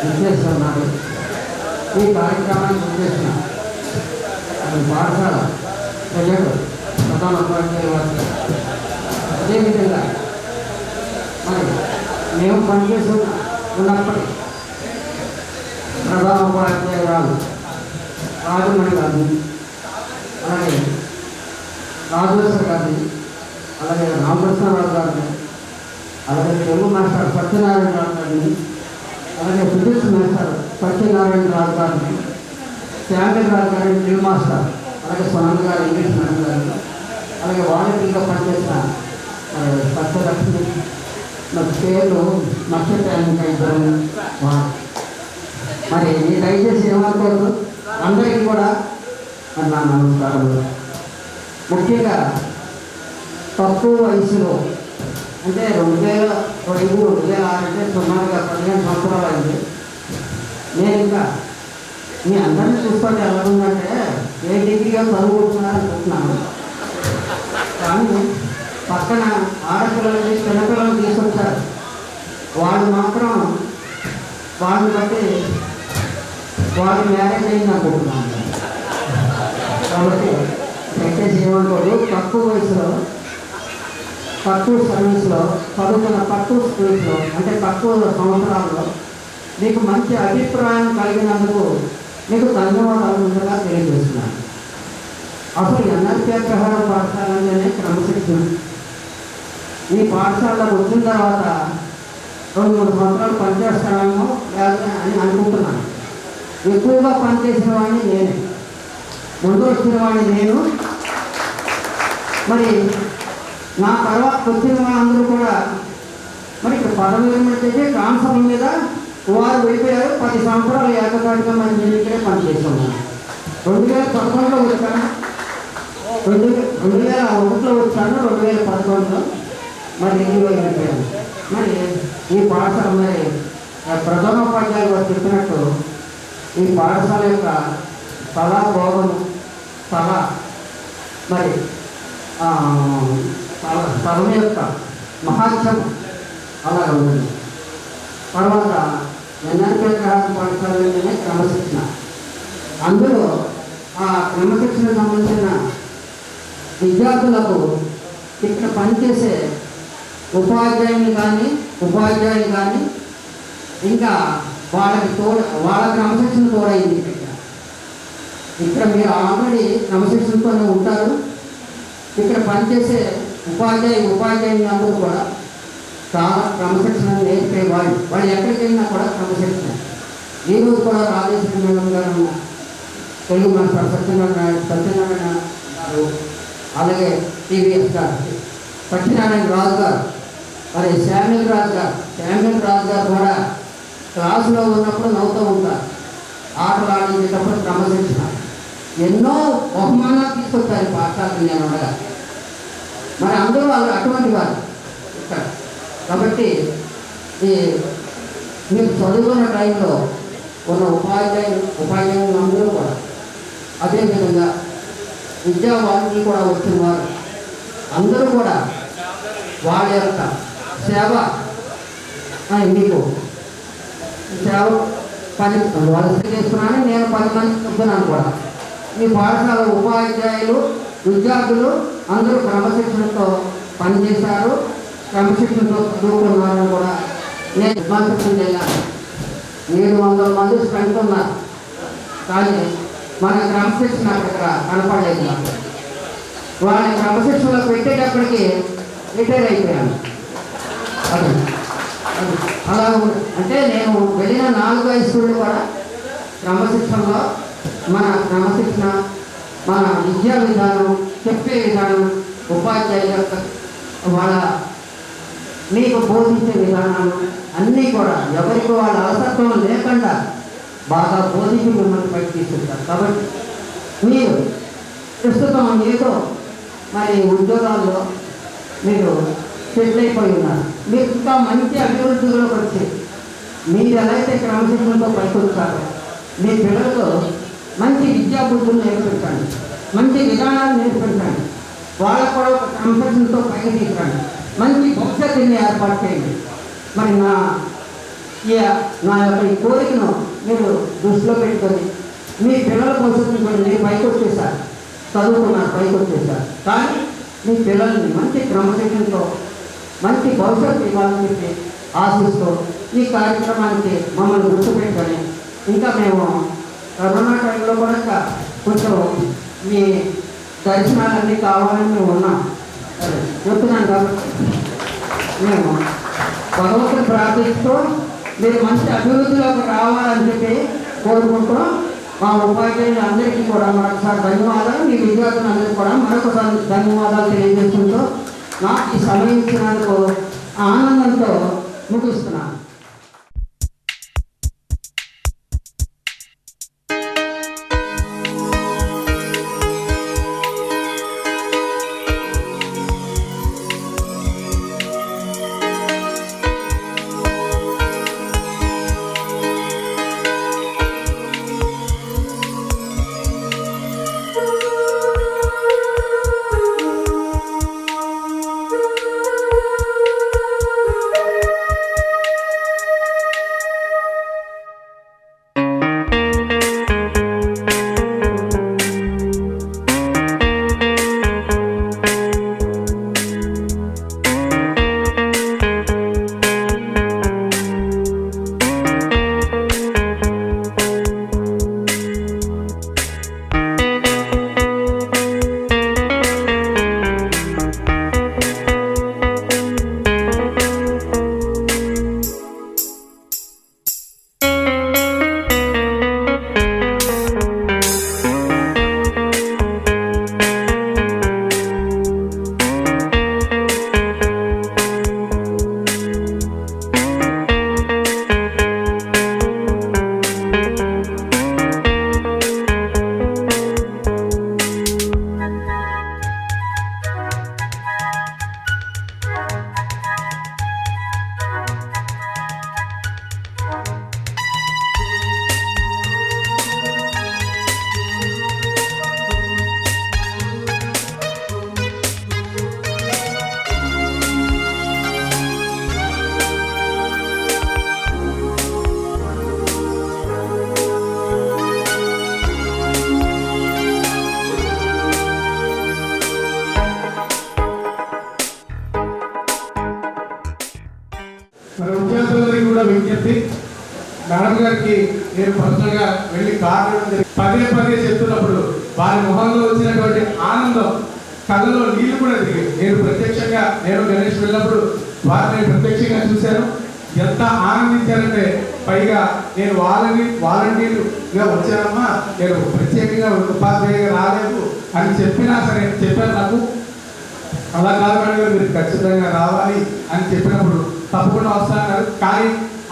[SPEAKER 4] నిర్దేశిస్తున్నారు. ఈ కార్యక్రమాన్ని నిర్దేశించిన పాఠశాల ప్రజలు ప్రధాన ఉపాధ్యాయుల వారికి, అదేవిధంగా మరి మేము పనిచేస్తూ ఉన్నప్పటి ప్రధాన ఉపాధ్యాయురాలు రాజమణి గారిని, అలాగే రాజేశ్వర్ గారిని, అలాగే రామకృష్ణరావు గారిని, అలాగే తెలుగు మాస్టర్ సత్యనారాయణ రావు గారిని, అలాగే ఫిజిక్స్ మాస్టర్ సత్యనారాయణ రావు గారిని, శాంతిల్ రావు గారిని తెలుగు మాస్టర్, అలాగే సోనం గారు ఇంగ్లీష్ మేడం గారిని, అలాగే వాలంటీర్గా పనిచేసిన సత్యలక్ష్మి నా పేర్లు నక్షత్రానికి ఇద్దరు. మరి ఈ దయచేసి ఏమనుకోవద్దు, అందరికీ కూడా నా నమస్కారాలు. ముఖ్యంగా తక్కువ వయసులో అంటే 2005, 2006 అంటే సుమారుగా 15 సంవత్సరాలు అయింది. నేను ఇంకా మీ అందరినీ చూసుకుంటే ఎలా ఉందంటే ఏ డిగ్రీగా చదువుకుంటున్నారనుకుంటున్నాను. కానీ పక్కన ఆడపిల్లలని చిన్నపిల్లలు తీసుకొచ్చారు. వాళ్ళు మాత్రం వాళ్ళని బట్టి వాళ్ళు మ్యారేజ్ అయింది అనుకుంటున్నాను. కాబట్టి దయచేసి ఏమనుకోదు, తక్కువ వయసులో తక్కువ సర్వీస్లో చదువుకున్న తక్కువ స్కూల్స్లో అంటే తక్కువ సంవత్సరాల్లో మీకు మంచి అభిప్రాయం కలిగినందుకు మీకు ధన్యవాదాలు ముందుగా తెలియజేస్తున్నాను. అసలు ఎన్ఆర్పీ అగ్రహార పాఠశాల అంటేనే క్రమశిక్షణ. ఈ పాఠశాలలో వచ్చిన తర్వాత 2-3 సంవత్సరాలు పనిచేస్తామేమో లేదా అని అనుకుంటున్నాను. ఎక్కువగా పనిచేసిన వాడిని నేనే, ముందు వచ్చిన వాడిని నేను, మరి నా తర్వాత వచ్చిన వాళ్ళందరూ కూడా మరి ఇక్కడ పదవి ఏమంటే ట్రాన్స్ఫర్ మీద వారు వెళ్ళిపోయారు. 10 సంవత్సరాలు ఏకకాటిగా మన ఇంటికే పనిచేస్తున్నాను. 2011లో వచ్చాను, 2001లో వచ్చాను, 2011లో మరి ఇంటిలో వెళ్ళిపోయాను. మరి ఈ పాఠశాల మరి ప్రధానోపాధ్యాయులు వారు చెప్పినట్టు ఈ పాఠశాల యొక్క కళాభోగం కళ మరి స్థలం యొక్క మహాత్యం అలా ఉంది. తర్వాత ఎన్ఆర్కే పాఠశాలలోనే క్రమశిక్షణ, అందులో ఆ క్రమశిక్షణ సంబంధించిన విద్యార్థులకు ఇక్కడ పనిచేసే ఉపాధ్యాయులు కానీ ఇంకా వాళ్ళ క్రమశిక్షణ తోడైంది. ఇక్కడ మీరు ఆల్రెడీ క్రమశిక్షణతోనే ఉంటారు. ఇక్కడ పనిచేసే ఉపాధ్యాయులు అందరూ కూడా చాలా క్రమశిక్షణ నేర్పే వాళ్ళు ఎక్కడికి వెళ్ళినా కూడా క్రమశిక్షణ. ఈరోజు కూడా రాజేశ్వరి మేడం గారు, తెలుగు మాస్టర్ సత్యనారాయణ గారు, అలాగే టీవీఎస్ గారు, సత్యనారాయణ రాజు గారు, మరి శామ్యుల్ రాజు గారు కూడా క్లాసులో ఉన్నప్పుడు నవ్వుతూ ఉంటారు. ఆటలు ఆడించేటప్పుడు క్రమశిక్షణ ఎన్నో బహుమానాలు తీసుకొచ్చారు పాఠశాలకు నేను ఉండగా. మరి అందరూ వాళ్ళు అటువంటి వారు ఇక్కడ. కాబట్టి ఈ మీరు చదువుకున్న టైంలో ఉన్న ఉపాధ్యాయులు అందరూ కూడా అదేవిధంగా విద్యావాదులు కూడా వచ్చిన వారు అందరూ కూడా వాళ్ళ యొక్క సేవ మీకు సేవ పని వాళ్ళు చేస్తున్నాను. నేను 10 మంది చెప్తున్నాను కూడా. మీ పాఠశాల ఉపాధ్యాయులు విద్యార్థులు అందరూ క్రమశిక్షణతో పనిచేశారు, క్రమశిక్షణతో చదువుకున్నారని కూడా నేను విమర్శించడం వెళ్ళాను. 700 మంది స్ట్రెంత్ ఉన్నారు, కానీ మన క్రమశిక్షణ అక్కడ కనపడలేదు. నాకు వాళ్ళని క్రమశిక్షణలో పెట్టేటప్పటికి రిటైర్ అయిపోయాను. అలా అంటే నేను వెళ్ళిన 4-5 స్కూళ్ళు కూడా క్రమశిక్షణలో మన విద్యా విధానం, చెప్పే విధానం, ఉపాధ్యాయుల వాళ్ళ మీకు బోధించే విధానాలు అన్నీ కూడా ఎవరికి వాళ్ళ అలసత్వం లేకుండా బాగా బోధించి మిమ్మల్ని బయట తీసుకుంటారు. కాబట్టి మీరు ప్రస్తుతం ఏదో మరి ఉద్యోగాల్లో మీరు సెటిల్ అయిపోయి ఉన్నారు. మీరు ఇంకా మంచి అభివృద్ధిలోకి వచ్చి మీరు ఎలా అయితే క్రమశిక్షణతో పైకి వచ్చారో మీ పిల్లలతో మంచి విద్యాబుద్ధులు నేర్పించండి, మంచి విధానాలు నేర్పించండి, వాళ్ళకు కూడా ఒక క్రమశిక్షణతో పైకి తీసుకురండి, మంచి భవిష్యత్తుని ఏర్పాటు చేయండి. మరి నా యొక్క ఈ కోరికను మీరు దృష్టిలో పెట్టుకొని మీ పిల్లల భవిష్యత్తుని కూడా మీరు పైకి వచ్చేసారు, చదువుకున్నారు, పైకి వచ్చేసారు. కానీ మీ పిల్లల్ని మంచి క్రమశిక్షణతో మంచి భవిష్యత్తు ఇవ్వాలని చెప్పి ఆశిస్తూ ఈ కార్యక్రమానికి మమ్మల్ని గుర్తుపెట్టుకొని ఇంకా మేము కరోనా టైంలో కూడా కొంచెం మీ దర్శనాలన్నీ కావాలని మేము ఉన్నాం చెప్తున్నాను. కాబట్టి మేము భగవంతుని ప్రార్థిస్తూ మీరు మంచి అభివృద్ధిలోకి రావాలని చెప్పి కోరుకుంటూ మా ఉపాధ్యాయులు అందరికీ కూడా మరొకసారి ధన్యవాదాలు, మీ విద్యార్థులందరికీ కూడా మరొకసారి ధన్యవాదాలు తెలియజేసుకుంటూ నాకు ఈ సమయం ఇచ్చినందుకు ఆనందంతో ముగిస్తున్నాను.
[SPEAKER 2] చెప్పి మేడం గారికి నేను పర్సనల్గా వెళ్ళి కారణం పదే పదే చెప్తున్నప్పుడు వారి మొహంలో వచ్చినటువంటి ఆనందం, కళ్ళలో నీళ్లు కూడా దిగాయి. నేను ప్రత్యక్షంగా గణేష్ వెళ్ళినప్పుడు వారిని ప్రత్యక్షంగా చూశాను. ఎంత ఆనందించారంటే, పైగా నేను వాలంటీర్గా వచ్చానమ్మా, నేను ప్రత్యేకంగా ఉపాధ్యాయుగా రాలేదు అని చెప్పినా సరే చెప్పారు నాకు. అలా కాదు మేడం గారు, మీరు ఖచ్చితంగా రావాలి అని చెప్పినప్పుడు తప్పకుండా వస్తాన్నారు. కానీ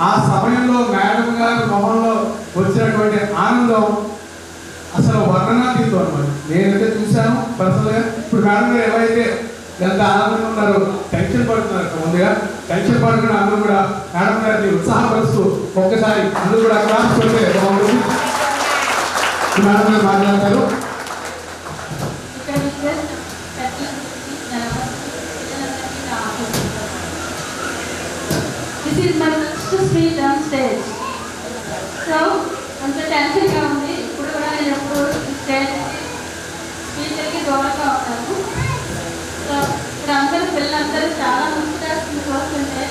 [SPEAKER 2] ఆ సమయంలో మేడం గారి మొహంలో వచ్చినటువంటి ఆనందం అసలు వర్ణనాతీతం అన్నమాట. నేనైతే చూశాను పర్సనల్గా. ఇప్పుడు మేడం గారు ఎవరైతే ఎంత ఆనందంగా ఉన్నారో, టెన్షన్ పడుతున్నారు, ముందుగా టెన్షన్ పడుతున్న అందరూ కూడా మేడం గారిని ఉత్సాహపరుస్తూ ఒక్కసారి అందరూ కూడా క్లాస్ పెడితే బాగుంటుంది. మేడం గారు మాట్లాడతారు.
[SPEAKER 3] This is my first speech on stage. So, కొంత టెన్షన్గా ఉంది. ఇప్పుడు కూడా నేను ఎప్పుడు స్టేజ్ స్పీచర్కి దూరంగా ఉంటాను. సో ఇక్కడ అందరూ పిల్లలందరూ చాలా మంచి చేస్తుంది చూస్తుంటే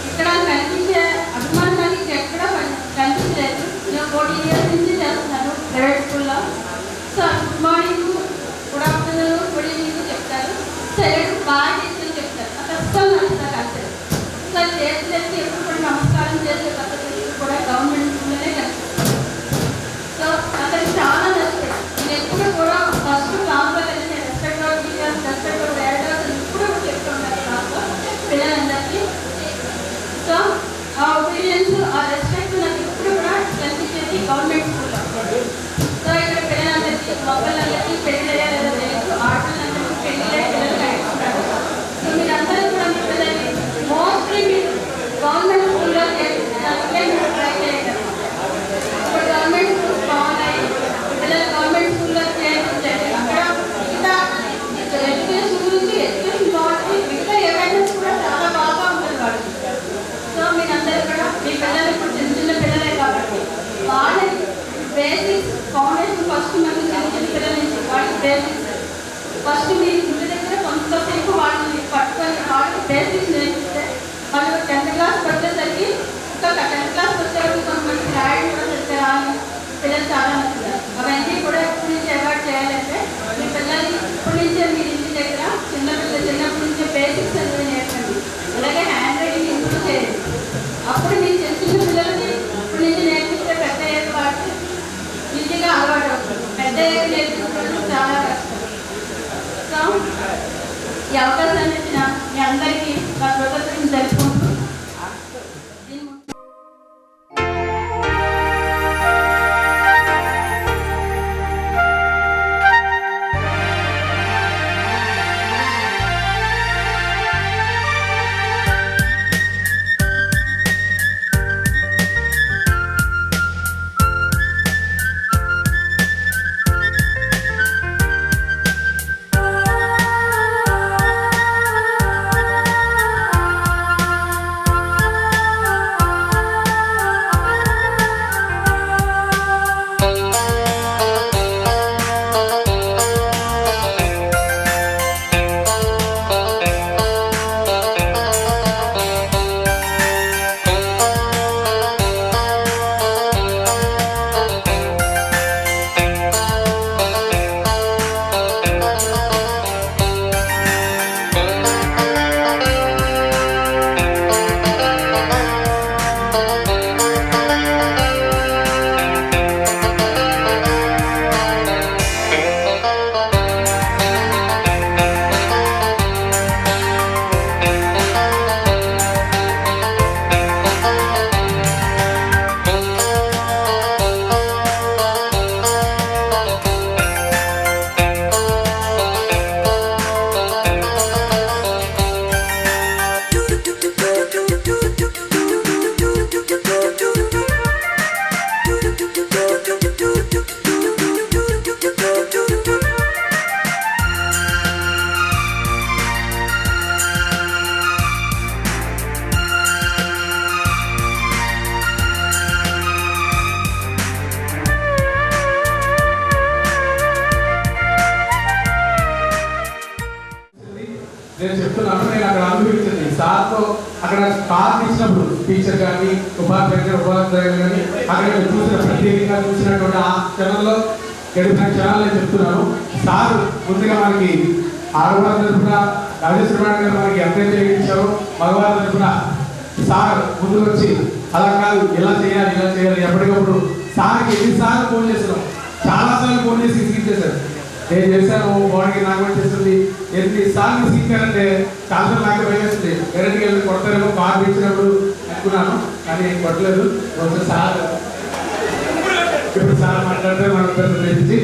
[SPEAKER 3] ఇక్కడ కనిపించే అభిమానానికి ఎక్కడ కనిపించలేదు. నేను 14 years నుంచి చేస్తున్నాను ప్రైవేట్ స్కూల్లో. So good morning, good afternoon, good evening చెప్తారు. సైలెంట్ బాగా టీచర్లు చెప్తారు. నాకు అస్సలు నచ్చుతా కాదు. సో చేతులెత్తి ఎప్పుడు కూడా నమస్కారం చేసే పద్ధతి కూడా గవర్నమెంట్ స్కూల్లోనే కనిపిస్తుంది. సో అతనికి చాలా నచ్చుతుంది. నేను ఎప్పుడు కూడా ఫస్ట్ క్లాస్లో వెళ్ళి respect hour teachers, respect hour elders ఎప్పుడు చెప్తుంటాను క్లాస్లో పిల్లలందరికీ. సో ఆ ఒపీనియన్స్, ఆ రెస్పెక్ట్ నాకు ఎప్పుడు కూడా కనిపించేది గవర్నమెంట్ స్కూల్లో. సో ఇక్కడ పిల్లలందరికీ, మొక్కలందరికీ పెళ్ళి అయ్యారో తెలియదు, ఆటలందరికీ పెళ్ళి పిల్లలు అయిపోతారు. సో మీరందరూ కూడా మీ పిల్లల్ని మోస్ట్లీ మీరు గవర్నమెంట్ స్కూల్లో చేర్చడానికే మీరు ట్రై చేయగలరు. ఇప్పుడు గవర్నమెంట్ స్కూల్స్ బాగున్నాయి, పిల్లలు గవర్నమెంట్ స్కూల్లో చేర్పించండి. అక్కడ మిగతా ఎడ్యుకేషన్ గురించి, ఎడ్యుకేషన్ బాగుంటుంది, మిగతా అవేర్నెస్ కూడా చాలా బాగా ఉంటుంది వాళ్ళకి. సో మీరందరూ కూడా మీ పిల్లలు ఇప్పుడు చిన్న చిన్న పిల్లలే కాబట్టి వాళ్ళకి బేసిక్స్ ఫౌండేషన్ ఫస్ట్ మనం చిన్న చిన్న పిల్లల నుంచి వాళ్ళకి బేసిక్స్ ఫస్ట్ మీరు ఇంటి దగ్గర కొంతసేపు వాళ్ళని పట్టుకొని వాళ్ళకి బేసిక్స్ నేర్పిస్తే వాళ్ళు 10th క్లాస్ వచ్చేసరికి, ఇంకా 10th క్లాస్ వచ్చేసరికి కొంతమంది రాయడం కూడా సరిగ్గా రాని పిల్లలు చాలా నచ్చుతారు. అవన్నీ కూడా ఎప్పటి నుంచి అవాయిడ్ చేయాలంటే మీ పిల్లలకి ఇప్పటి నుంచే మీరు ఇంటి దగ్గర చిన్నప్పటి నుంచే బేసిక్స్ అనేది నేర్పండి. అలాగే హ్యాండ్ రైటింగ్ ఇంప్రూవ్ చేయండి. అప్పుడు మీరు చిన్న చిన్న పిల్లలకి ఇప్పటి నుంచి నేర్పిస్తే పెద్ద అయ్యేది వాటికి ఈజీగా అలవాటు అవుతుంది. పెద్ద అయ్యేది నేర్పించడం చాలా కష్టం. సో ఈ అవకాశాన్ని ఇచ్చిన మీ అందరికీ నా కృతజ్ఞతలు తెలుపుకుంటూ
[SPEAKER 2] నేను చెప్తున్నాను, నేను అక్కడ అనుభవించింది సార్తో. అక్కడ కార్డు ఇచ్చినప్పుడు టీచర్ కానీ ఉపాధ్యాయులు కానీ అక్కడ చూసిన ప్రత్యేకంగా చూసినటువంటి ఆ క్షణంలో గడిపిన క్షణాలు నేను చెప్తున్నాను. సార్ ముందుగా మనకి ఆడవారి తరఫున రాజేశ్వర గారు మనకి ఎంకరేజ్ చేయించారు. మగవారి తరఫున సార్ ముందుకు వచ్చి అలా కాదు ఇలా చేయాలి ఎప్పటికప్పుడు సార్కి ఎన్నిసార్లు ఫోన్ చేస్తున్నాం, చాలాసార్లు ఫోన్ చేసి విసిగించేశారు. నేను చేశాను బాడీకి నాకు వచ్చేస్తుంది. ఎన్నిసార్లు విసిగించారంటే చాలాసార్లు నాకు భయం వేస్తుంది, కరెంట్కి వెళ్ళి కొడతారేమో కార్ ఇచ్చినప్పుడు అనుకున్నాను, కానీ కొట్టలేదు. ఒకసారి సార్ ఇప్పుడు సార్ మాట్లాడితే మన తెచ్చి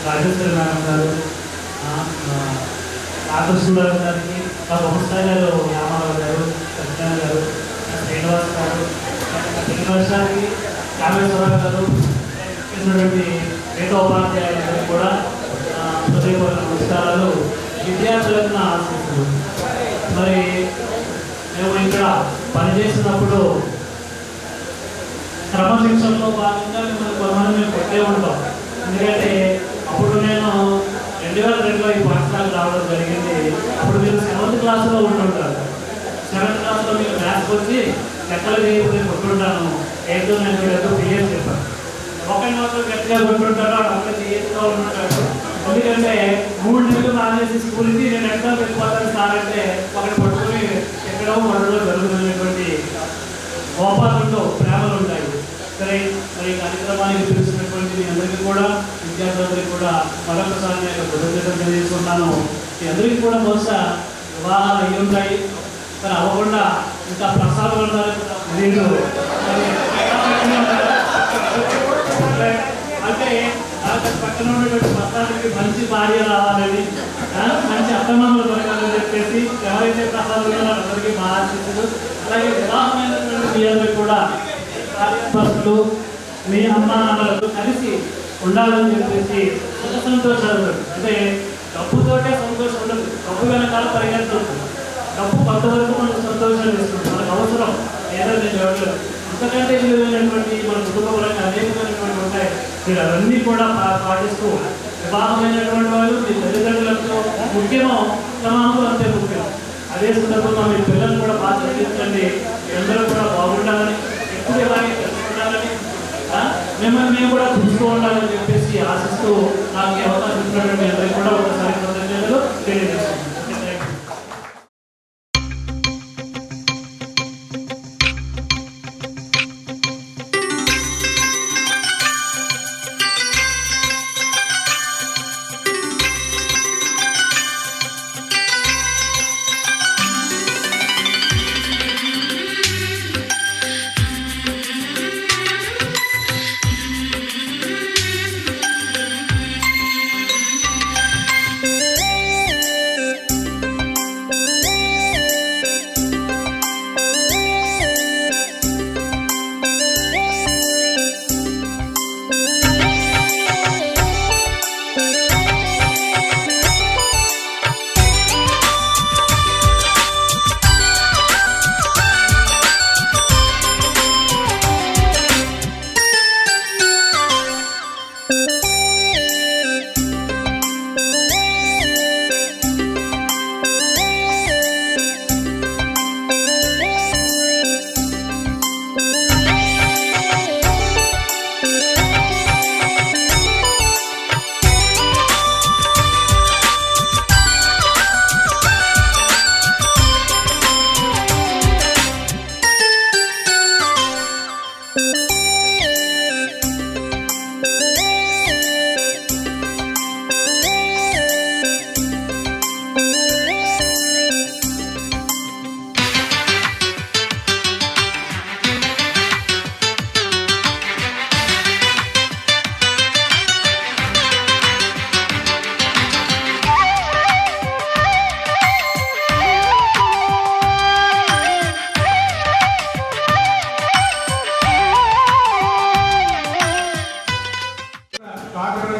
[SPEAKER 7] రాజేశ్వర మేడం గారు, రాఘవసుందరం గారికి, హోంస్థాయి గారు రామారావు గారు, సత్యనారాయణ గారు, శ్రీనివాస్ గారు, శ్రీనివాస్ గారికి, కామేశ్వరరావు గారు, చేసినటువంటి మిగతా ఉపాధ్యాయులందరికీ కూడా హృదయపూర్వక నమస్కారాలు. విద్యార్థులకు నా ఆశీస్సులు. మరి మేము ఇక్కడ పనిచేసినప్పుడు క్రమశిక్షణలో భాగంగా మిమ్మల్ని కొంతమంది మేము కొట్టే ఉంటాం. ఎందుకంటే అప్పుడు నేను 2002లో ఈ పాఠశాలకు రావడం జరిగింది. అప్పుడు మీరు 7th క్లాస్లో ఉంటుంటారు. 7th క్లాస్లో మీకు మ్యాథ్స్ వచ్చి లెక్కలు చేయకపోతే కొట్టుంటాను. 8th, 9th పిఎస్ చెప్పాను. ఒకరినొకరు గట్టిగా కొట్టుంటారు, అక్కడ చేతిలో ఉంటాడు. ఎందుకంటే 3 నెలలు మానేసి స్కూల్కి నేను ఎక్కడ వెళ్ళిపోతాను సార్ అంటే ఒకటి పట్టుకుని ఎక్కడో మనలో జరుగుతున్నటువంటి కోపాలతో ప్రేమలు ఉంటాయి. సరే, మరి కార్యక్రమానికి పిలుస్తున్నటువంటి మీ అందరికీ కూడా, విద్యార్థులందరికీ కూడా మరొకసారి నేను కృతజ్ఞతలు తెలియజేసుకున్నాను. మీ అందరికీ కూడా బహుశా వివాహాలు అయ్యి ఉంటాయి, కానీ అవ్వకుండా ఇంకా ప్రసాదాలు ఉండాలి మీరు. అంటే పక్కన ఉన్నటువంటి ప్రసాదానికి మంచి భార్య రావాలని, మంచి అత్తమామలు దొరకాలని చెప్పేసి ఎవరైతే ప్రసాదాలు ఉన్నారో అందరికీ మా ఆశిస్తులు. అలాగే వివాహమైనటువంటి మీ అందరికీ కూడా కార్యపరులు మీ అమ్మా నాన్నలతో కలిసి ఉండాలని చెప్పేసి సుఖ సంతోషాలు. అంటే డబ్బుతోటే సంతోషం ఉండదు, డబ్బు వెనకాల పరిగెత్తుంది. డబ్బు కొంతవరకు మనకు సంతోషాలు ఇస్తుంది, మనకు అవసరం ఏదో నేను ఎవరు అంతకంటే విలువైనటువంటి మన కుటుంబంలో అనేకమైనటువంటి ఉంటాయి. మీరు అవన్నీ కూడా పాటిస్తూ వివాహమైనటువంటి వాళ్ళు మీ తల్లిదండ్రులతో ముఖ్యమో సమానులు అంతే ముఖ్యం. అదే సందర్భంగా మీ పిల్లలు కూడా బాగా చదివించండి. అందరూ కూడా బాగుండాలని, ఎప్పుడు ఇలాగే తెలుసుకుండాలని, మిమ్మల్ని మేము కూడా చూస్తూ ఉండాలని చెప్పేసి ఆశిస్తూ నాకు ఈ అవకాశం ఇచ్చినటువంటి అందరికీ కూడా ఒకసారి కృతజ్ఞతలు తెలియజేస్తున్నాను.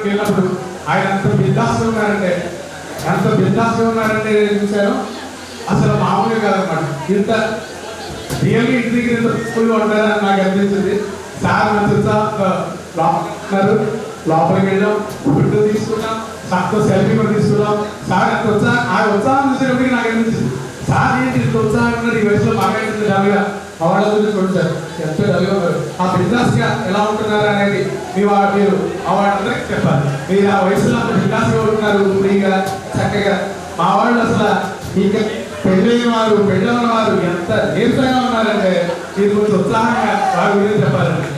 [SPEAKER 2] వెళ్ళినప్పుడు ఆయన ఎంత బిందాస్గా ఉన్నారంటే చూశాను. అసలు మామూలుగా కాదన్నమాట. ఇంత రియల్లీ ఇంటి దగ్గర ఇంత స్కూల్లో ఉంటారని నాకు అనిపించింది. సార్ మంచి ఉన్నారు, లోపలికి వెళ్ళాం, ఫుడ్ తీసుకున్నాం, సార్తో సెల్ఫీ కూడా తీసుకున్నాం. సార్ అంత ఉత్సాహం, ఆ ఉత్సాహం చూసేటప్పటికి నాకు అనిపించింది సార్ ఏంటి ఇంత ఉత్సాహంగా ఉన్నారు, ఈ వయసులో బాగా డల్గా అవార్డుల గురించి చూడండి సార్ ఎంతో డల్గా ఉన్నారు. ఆ బిందాస్గా ఎలా ఉంటున్నారు అనేది మీరు అవార్డు అందరికీ చెప్పాలి. మీరు ఆ వయసులో అంత బిందాస్గా ఉంటున్నారు, ఫ్రీగా చక్కగా. మా వాళ్ళు అసలు ఇంకా పెళ్ళైన వారు పెళ్ళైన వారు ఎంత నీరసంగా ఉన్నారంటే మీరు కొంచెం ఉత్సాహంగా వారి గురించి చెప్పాలండి.